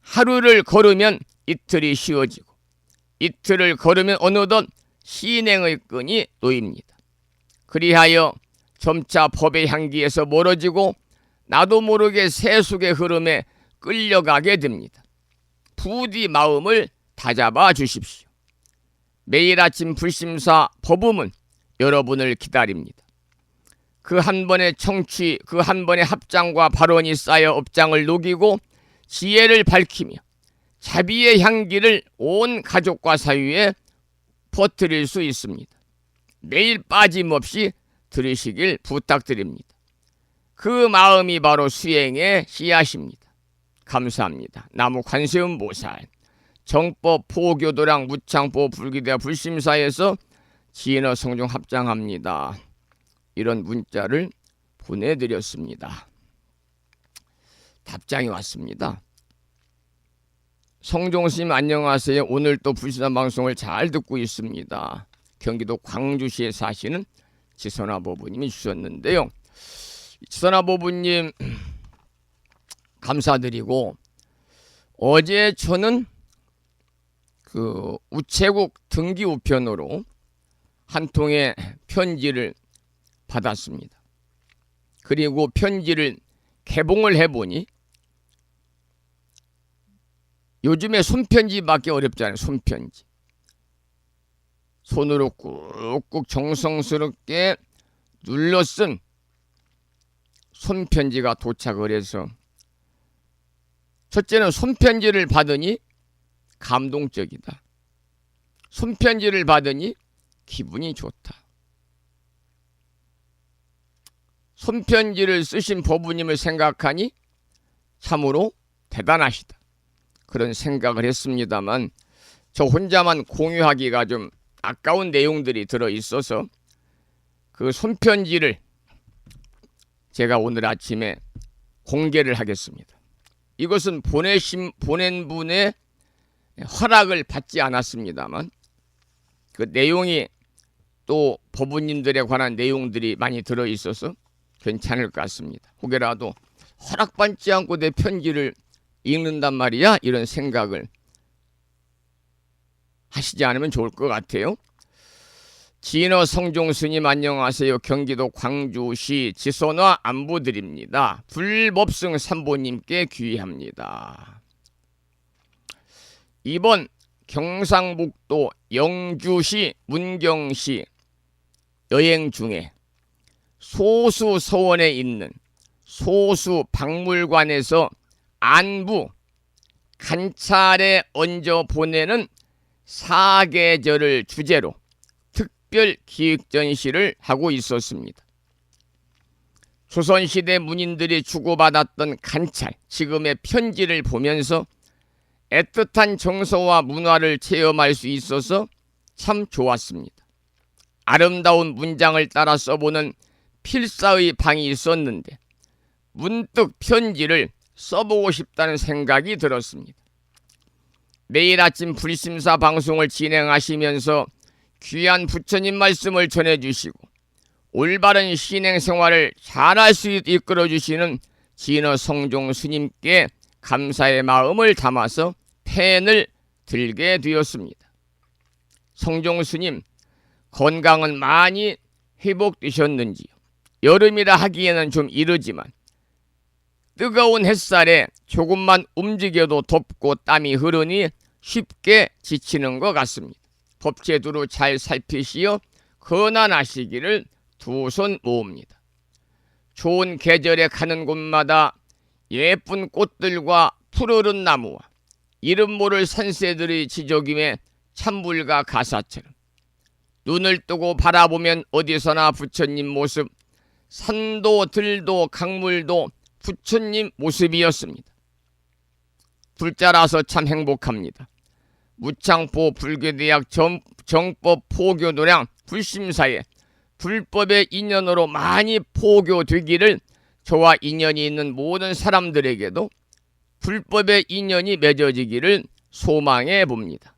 하루를 걸으면 이틀이 쉬워지고 이틀을 걸으면 어느덧 신행의 끈이 놓입니다. 그리하여 점차 법의 향기에서 멀어지고 나도 모르게 세속의 흐름에 끌려가게 됩니다. 부디 마음을 다잡아 주십시오. 매일 아침 불심사 법음은 여러분을 기다립니다. 그 한 번의 청취, 그 한 번의 합장과 발언이 쌓여 업장을 녹이고 지혜를 밝히며 자비의 향기를 온 가족과 사유에 퍼뜨릴 수 있습니다. 매일 빠짐없이 들으시길 부탁드립니다. 그 마음이 바로 수행의 씨앗입니다. 감사합니다. 나무 관세음 보살, 정법 포교도량 무창포 불기대와 불심사에서 진어 성종 합장합니다. 이런 문자를 보내드렸습니다. 답장이 왔습니다. 성종스님 안녕하세요. 오늘 또 불시단 방송을 잘 듣고 있습니다. 경기도 광주시에 사시는 지선아 보부님이 주셨는데요. 지선아 보부님 감사드리고, 어제 저는 그 우체국 등기 우편으로 한 통의 편지를 받았습니다. 그리고 편지를 개봉을 해보니 요즘에 손편지밖에 어렵잖아요. 손편지. 손으로 꾹꾹 정성스럽게 눌러 쓴 손편지가 도착을 해서, 첫째는 손편지를 받으니 감동적이다. 손편지를 받으니 기분이 좋다. 손편지를 쓰신 법부님을 생각하니 참으로 대단하시다. 그런 생각을 했습니다만, 저 혼자만 공유하기가 좀 아까운 내용들이 들어있어서 그 손편지를 제가 오늘 아침에 공개를 하겠습니다. 이것은 보낸 분의 허락을 받지 않았습니다만, 그 내용이 또 법부님들에 관한 내용들이 많이 들어있어서 괜찮을 것 같습니다. 혹여라도 허락받지 않고 내 편지를 읽는단 말이야, 이런 생각을 하시지 않으면 좋을 것 같아요. 진어 성종스님 안녕하세요. 경기도 광주시 지선화 안부드립니다. 불법승 삼보님께 귀의합니다. 이번 경상북도 영주시 문경시 여행 중에 소수 서원에 있는 소수 박물관에서 안부 간찰에 얹어 보내는 사계절을 주제로 특별 기획 전시를 하고 있었습니다. 조선시대 문인들이 주고받았던 간찰, 지금의 편지를 보면서 애틋한 정서와 문화를 체험할 수 있어서 참 좋았습니다. 아름다운 문장을 따라 써보는 필사의 방이 있었는데 문득 편지를 써보고 싶다는 생각이 들었습니다. 매일 아침 불심사 방송을 진행하시면서 귀한 부처님 말씀을 전해주시고 올바른 신행생활을 잘할 수 이끌어주시는 진어 성종 스님께 감사의 마음을 담아서 펜을 들게 되었습니다. 성종 스님, 건강은 많이 회복되셨는지요? 여름이라 하기에는 좀 이르지만 뜨거운 햇살에 조금만 움직여도 덥고 땀이 흐르니 쉽게 지치는 것 같습니다. 법제도로 잘 살피시어 건안하시기를 두 손 모읍니다. 좋은 계절에 가는 곳마다 예쁜 꽃들과 푸르른 나무와 이름 모를 산새들의 지저김에 찬불과 가사처럼 눈을 뜨고 바라보면 어디서나 부처님 모습, 산도 들도 강물도 부처님 모습이었습니다. 불자라서 참 행복합니다. 무창포 불교대학 정법 포교도량 불심사에 불법의 인연으로 많이 포교되기를, 저와 인연이 있는 모든 사람들에게도 불법의 인연이 맺어지기를 소망해 봅니다.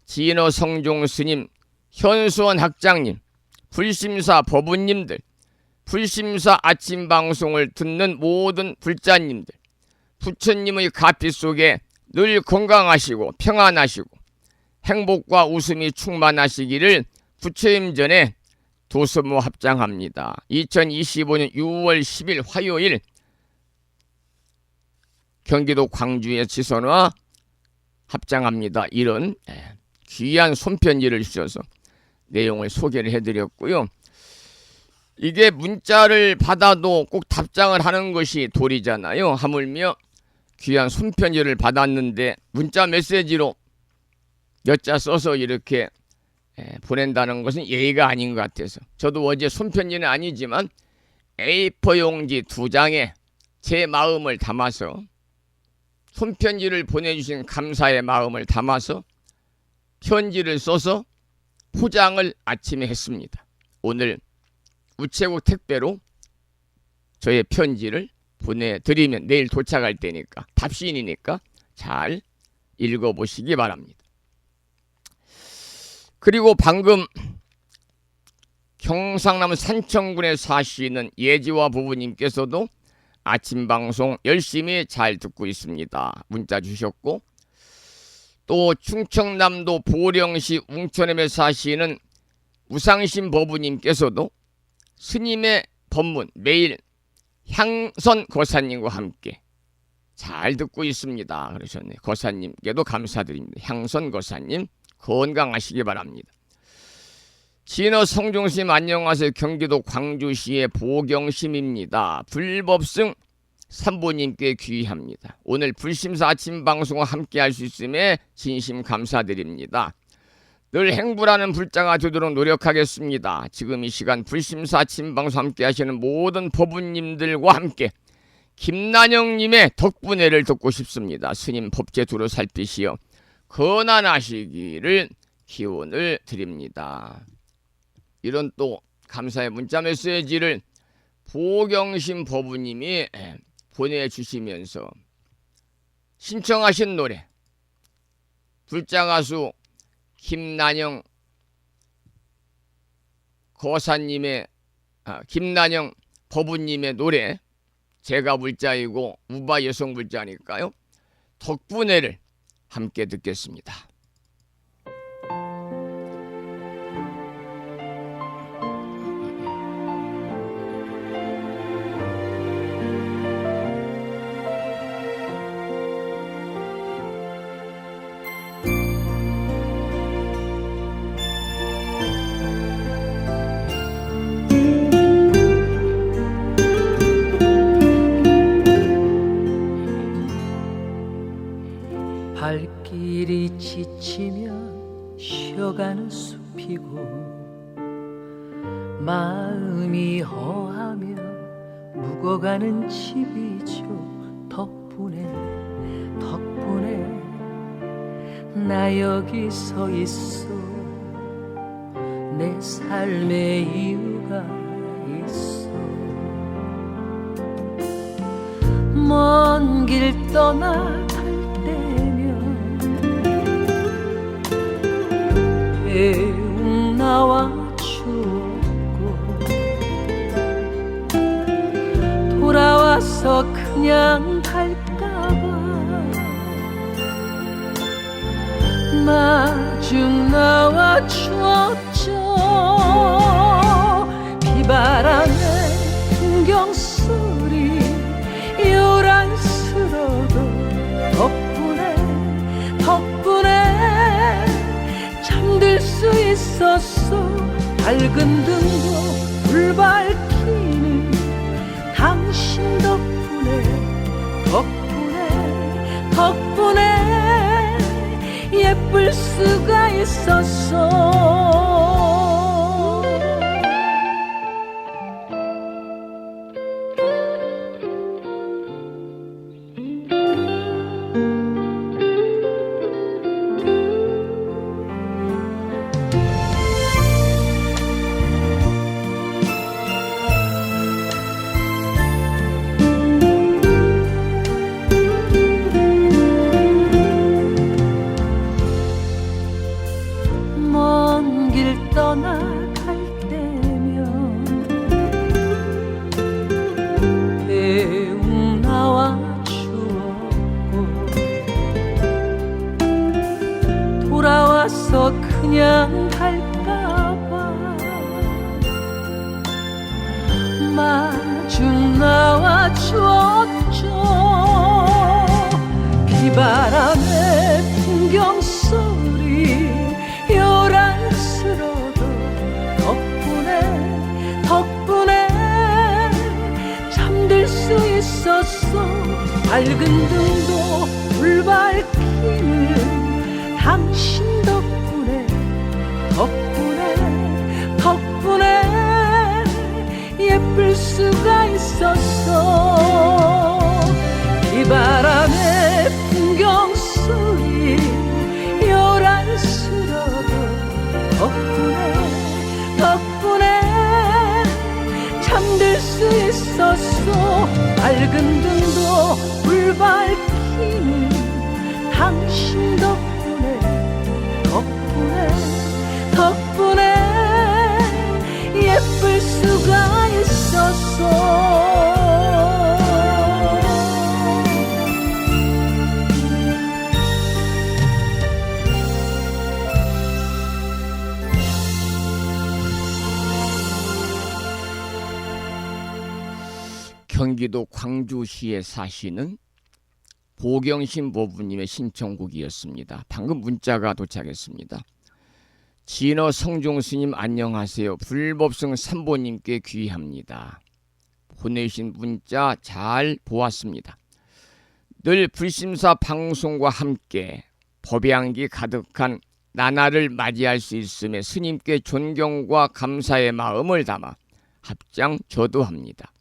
진어 성종 스님, 현수원 학장님, 불심사 법우님들, 불심사 아침 방송을 듣는 모든 불자님들, 부처님의 가피 속에 늘 건강하시고 평안하시고 행복과 웃음이 충만하시기를 부처님 전에 도스모 합장합니다. 2025년 6월 10일 화요일 경기도 광주의 지선화 합장합니다. 이런 귀한 손편지를 주셔서 내용을 소개를 해드렸고요. 이게 문자를 받아도 꼭 답장을 하는 것이 도리잖아요. 하물며 귀한 손편지를 받았는데 문자 메시지로 몇 자 써서 이렇게 보낸다는 것은 예의가 아닌 것 같아서, 저도 어제 손편지는 아니지만 A4 용지 2장에 제 마음을 담아서 손편지를 보내주신 감사의 마음을 담아서 편지를 써서 포장을 아침에 했습니다. 오늘 우체국 택배로 저의 편지를 보내드리면 내일 도착할 때니까 답신이니까 잘 읽어보시기 바랍니다. 그리고 방금 경상남 산청군에 사시는 예지와 부부님께서도 아침 방송 열심히 잘 듣고 있습니다. 문자 주셨고, 또 충청남도 보령시 웅천읍에 사시는 우상신 법부님께서도 스님의 법문 매일 향선 거사님과 함께 잘 듣고 있습니다. 그러셨네요. 거사님께도 감사드립니다. 향선 거사님 건강하시기 바랍니다. 진어 성종스님 안녕하세요. 경기도 광주시의 보경심입니다. 불법승 산보님께 귀의합니다. 오늘 불심사 아침 방송과 함께 할 수 있음에 진심 감사드립니다. 늘 행불하는 불자가 되도록 노력하겠습니다. 지금 이 시간 불심사 아침 방송 함께 하시는 모든 법부님들과 함께 김난영님의 덕분에를 듣고 싶습니다. 스님 법제 두루 살피시어 건안하시기를 기원을 드립니다. 이런 또 감사의 문자 메시지를 보경심 법부님이 보내주시면서 신청하신 노래 불자가수 김난영 거사님의 김난영 법부님의 노래, 제가 불자이고 우바 여성 불자니까요. 덕분에를 함께 듣겠습니다. 발길이 지치면 쉬어가는 숲이고 마음이 허하며 묵어가는 집이죠. 덕분에 나 여기 서 있어. 내 삶의 이유가 있어. 먼 길 떠나 배웅 나와 주었고 돌아와서 그냥 갈까봐 마중 나와 주었죠. 비바람에 풍경소리 요란스러도 덕분에 잠들 수 있었어. 밝은 등도 불 밝히는 당신 덕분에 예쁠 수가 있었어. 떠나갈 때면 배웅 나와 주었고 돌아와서 그냥 갈까봐 마중 나와 주었죠. 비바람에 풍경소리 요란스러도 덕분에 잠들 수 있었어. 밝은 등도 불 밝히는 당신 덕분에 예쁠 수가 있었어. 밝은 등도 불 밝히는 당신 덕분에 예쁠 수가 있었어. 경기도 광주시에 사시는 보경신 보부님의 신청곡이었습니다. 방금 문자가 도착했습니다. 진어 성종스님 안녕하세요. 불법성 삼보님께 귀합니다. 보내신 문자 잘 보았습니다. 늘 불심사 방송과 함께 법의 향기 가득한 나날을 맞이할 수 있음에 스님께 존경과 감사의 마음을 담아 합장 저도합니다.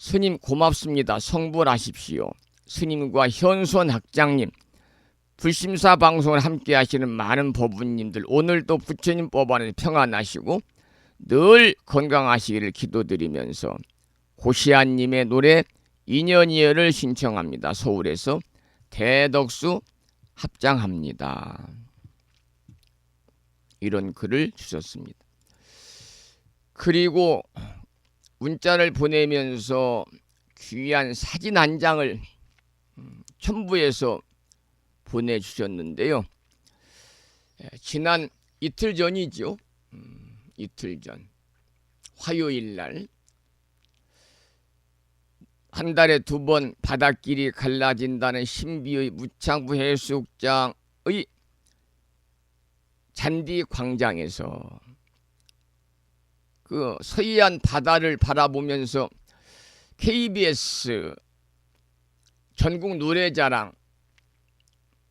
스님 고맙습니다. 성불하십시오. 스님과 현손 학장님, 불심사 방송을 함께 하시는 많은 법부님들, 오늘도 부처님 법안에 평안하시고 늘 건강하시기를 기도드리면서 고시안님의 노래 인연이여를 신청합니다. 서울에서 대덕수 합장합니다. 이런 글을 주셨습니다. 그리고 문자를 보내면서 귀한 사진 한 장을 첨부해서 보내주셨는데요. 지난 이틀 전이죠. 이틀 전 화요일 날 한 달에 2번 바닷길이 갈라진다는 신비의 무창부 해수욕장의 잔디 광장에서 그 서해안 바다를 바라보면서 KBS 전국 노래자랑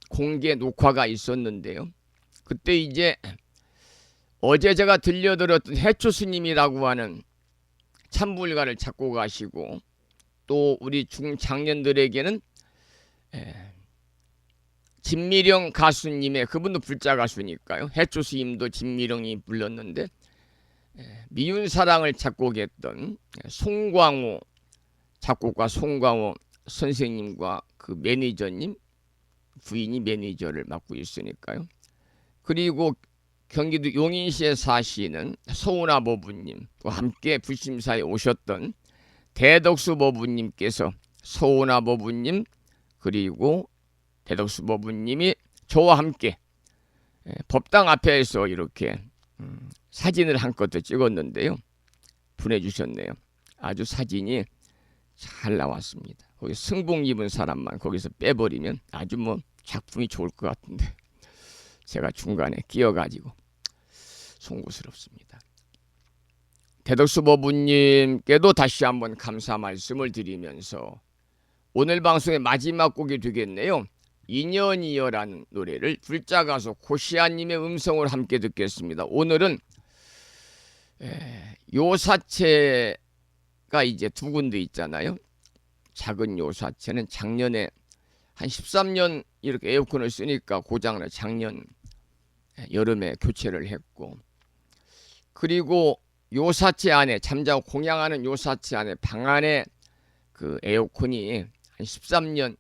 공개 녹화가 있었는데요. 그때 이제 어제 제가 들려드렸던 해초 스님이라고 하는 참불가를 작곡하시고 또 우리 중장년들에게는 진미령 가수님의, 그분도 불자 가수니까요. 해초 스님도 진미령이 불렀는데 미운 사랑을 작곡했던 송광호 작곡가 송광호 선생님과 그 매니저님, 부인이 매니저를 맡고 있으니까요. 그리고 경기도 용인시에 사시는 서운아 법부님과 함께 불심사에 오셨던 대덕수 법부님께서 서운아 법부님 그리고 대덕수 법부님이 저와 함께 법당 앞에서 이렇게 사진을 한껏 찍었는데요. 보내주셨네요. 아주 사진이 잘 나왔습니다. 거기 승복 입은 사람만 거기서 빼버리면 아주 뭐 작품이 좋을 것 같은데 제가 중간에 끼어가지고 송구스럽습니다. 대덕수 법부님께도 다시 한번 감사 말씀을 드리면서 오늘 방송의 마지막 곡이 되겠네요. 인연이여라는 노래를 불자 가수 고시아님의 음성으로 함께 듣겠습니다. 오늘은 요사체가 이제 2군데 있잖아요. 작은 요사체는 작년에 한 13년 이렇게 에어컨을 쓰니까 고장나 작년 여름에 교체를 했고, 그리고 요사체 안에 잠자고 공양하는 요사체 안에 방 안에 그 에어컨이 한 13년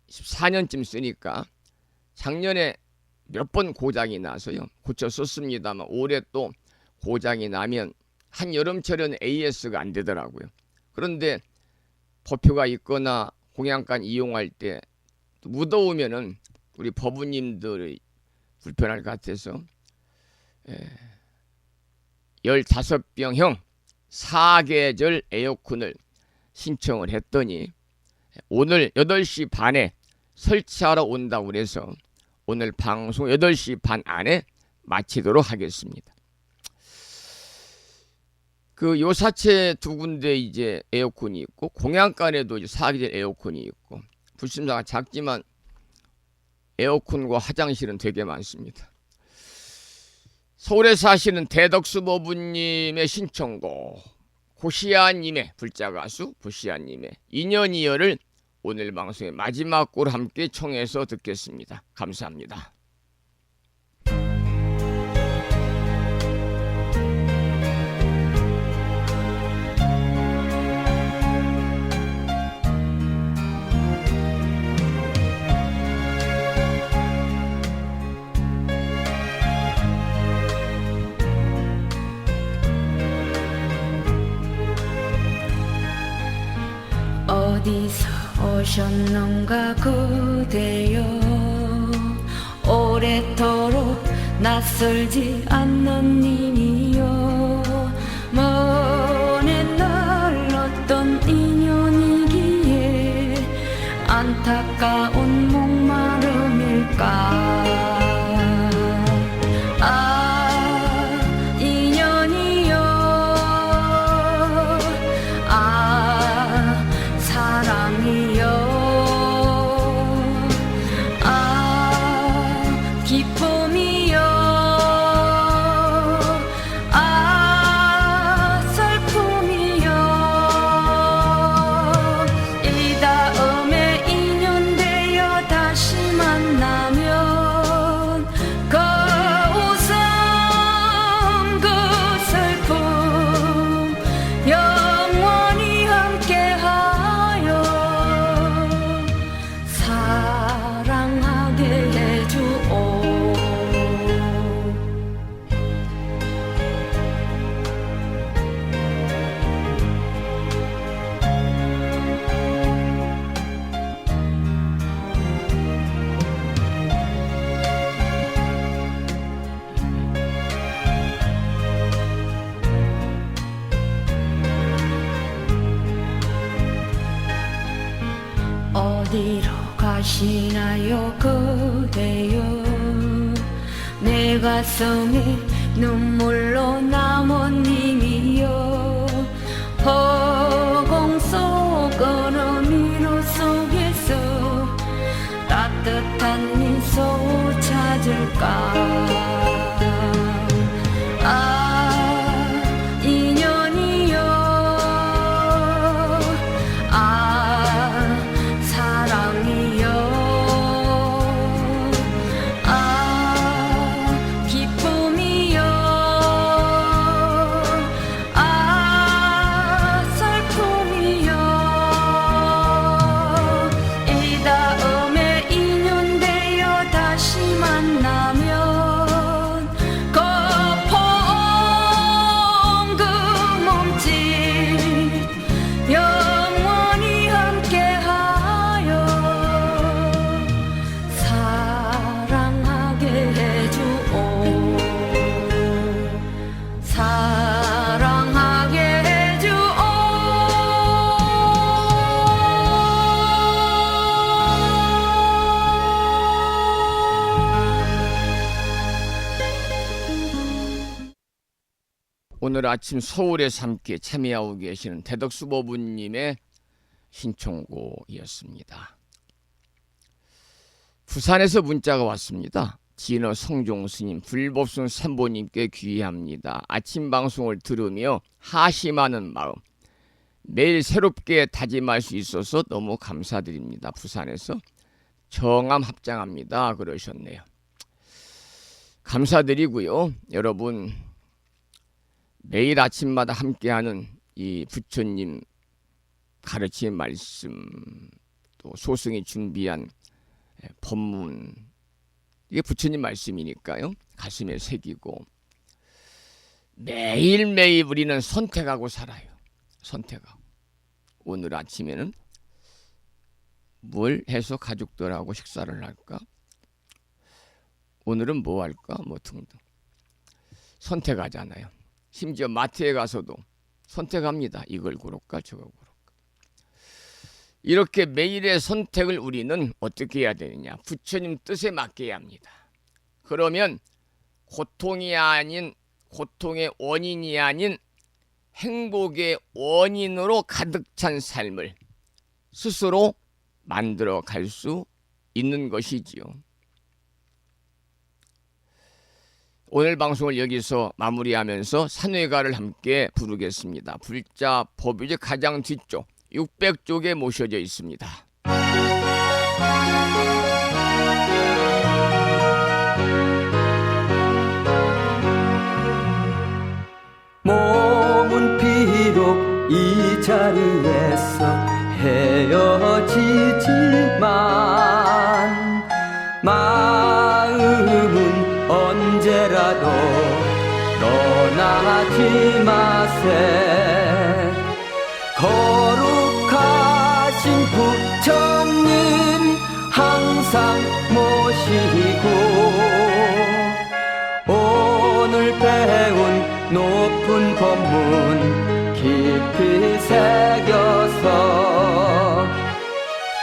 14년쯤 쓰니까 작년에 몇 번 고장이 나서요. 고쳐 썼습니다만 올해 또 고장이 나면 한 여름철에는 AS가 안 되더라고요. 그런데 법표가 있거나 공양간 이용할 때 무더우면은 우리 법부님들이 불편할 것 같아서 15병형 4계절 에어컨을 신청을 했더니 오늘 8시 반에 설치하러 온다고 그래서 오늘 방송 8시 반 안에 마치도록 하겠습니다. 그 요사체 2군데 이제 에어컨이 있고 공양간에도 이제 4계절 에어컨이 있고 불심사가 작지만 에어컨과 화장실은 되게 많습니다. 서울에 사시는 대덕수 법부님의 신청곡 고시아님의 불자 가수 고시아님의 인연이여를 오늘 방송의 마지막 곡으로 함께 청해서 듣겠습니다. 감사합니다. 오셨는가 그대여 오래도록 낯설지 않는 님이여 먼 옛날 어떤 인연이기에 안타까운 목마름일까 인연이여 사랑이여 기쁨이여 슬픔이여 이 다음에 인연되어 다시 만나면 그 웃음 그 슬픔 영원히 함께하여 사랑하게 해주오 어디로 가시나요 그대여 내 가슴이 눈물로 남은 님이여 허공 속 얼음이로 속에서 따뜻한 미소 찾을까 인연이여 사랑이여 기쁨이여 슬픔이여 이 다음에 인연되어 다시 만나면 그 봄 그 몸짓 영원히 함께하여 사랑하게 해주오 사랑하게 해주오 오늘 아침 서울에서 함께 참여하고 계시는 대덕수보부님의 신청곡이었습니다. 부산에서 문자가 왔습니다. 진어 성종스님 불법순 산보님께 귀의합니다. 아침 방송을 들으며 하심하는 마음 매일 새롭게 다짐할 수 있어서 너무 감사드립니다. 부산에서 정암 합장합니다 그러셨네요. 감사드리고요. 여러분 매일 아침마다 함께하는 이 부처님 가르친 말씀 또 소승이 준비한 법문 이게 부처님 말씀이니까요. 가슴에 새기고 매일매일 우리는 선택하고 살아요. 선택하고 오늘 아침에는 뭘 해서 가족들하고 식사를 할까? 오늘은 뭐 할까? 뭐 등등 선택하잖아요. 심지어 마트에 가서도 선택합니다. 이걸 고를까 저걸 고를까. 이렇게 매일의 선택을 우리는 어떻게 해야 되느냐. 부처님 뜻에 맞게 해야 합니다. 그러면 고통이 아닌 고통의 원인이 아닌 행복의 원인으로 가득 찬 삶을 스스로 만들어 갈 수 있는 것이지요. 오늘 방송을 여기서 마무리하면서 산회가를 함께 부르겠습니다. 불자 법유제 가장 뒤쪽 600쪽에 모셔져 있습니다. 몸은 비록 이 자리에서 헤어지지만 마음은 언제라도 떠나지 마세. 거룩하신 부처님 항상 모시고 오늘 배운 높은 법문 깊이 새겨서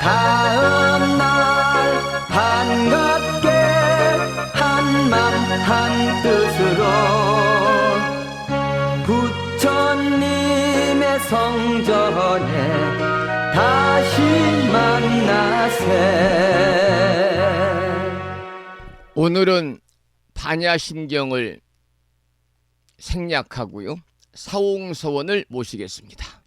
다음 날 반갑게 한맘 한뜻으로 부처님의 성전에 다시 만나세. 오늘은 반야심경을 생략하고요, 사홍서원을 모시겠습니다.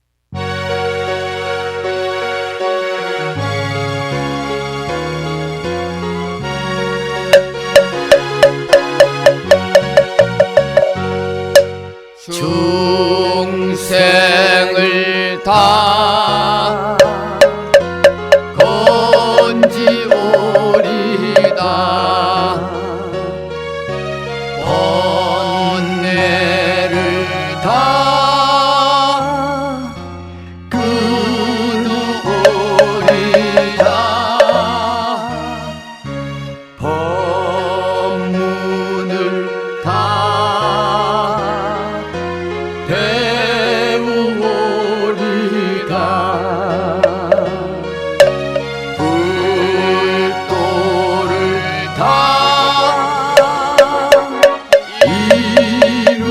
중생을 다 건지오리다. 번뇌를 다 끊으오리다. 법문을 다 배우오리다. 불도를 다 이루오리다.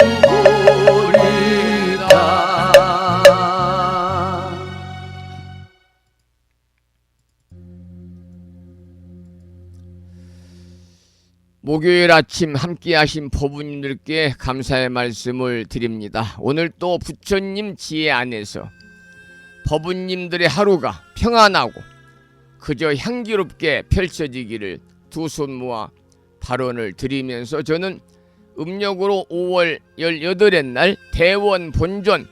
목요일 아침 함께하신 법부님들께 감사의 말씀을 드립니다. 오늘 또 부처님 지혜 안에서 법부님들의 하루가 평안하고 그저 향기롭게 펼쳐지기를 두 손 모아 발언을 드리면서, 저는 음력으로 5월 18일 날 대원 본존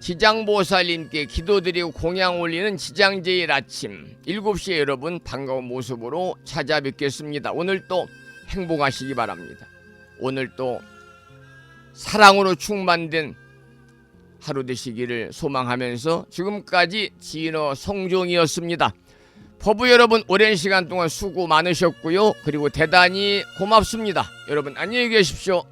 지장보살님께 기도드리고 공양 올리는 지장제일 아침 7시에 여러분 반가운 모습으로 찾아뵙겠습니다. 오늘 또 행복하시기 바랍니다. 오늘 또 사랑으로 충만된 하루 되시기를 소망하면서 지금까지 진어 성종이었습니다. 법부 여러분, 오랜 시간 동안 수고 많으셨고요. 그리고 대단히 고맙습니다. 여러분 안녕히 계십시오.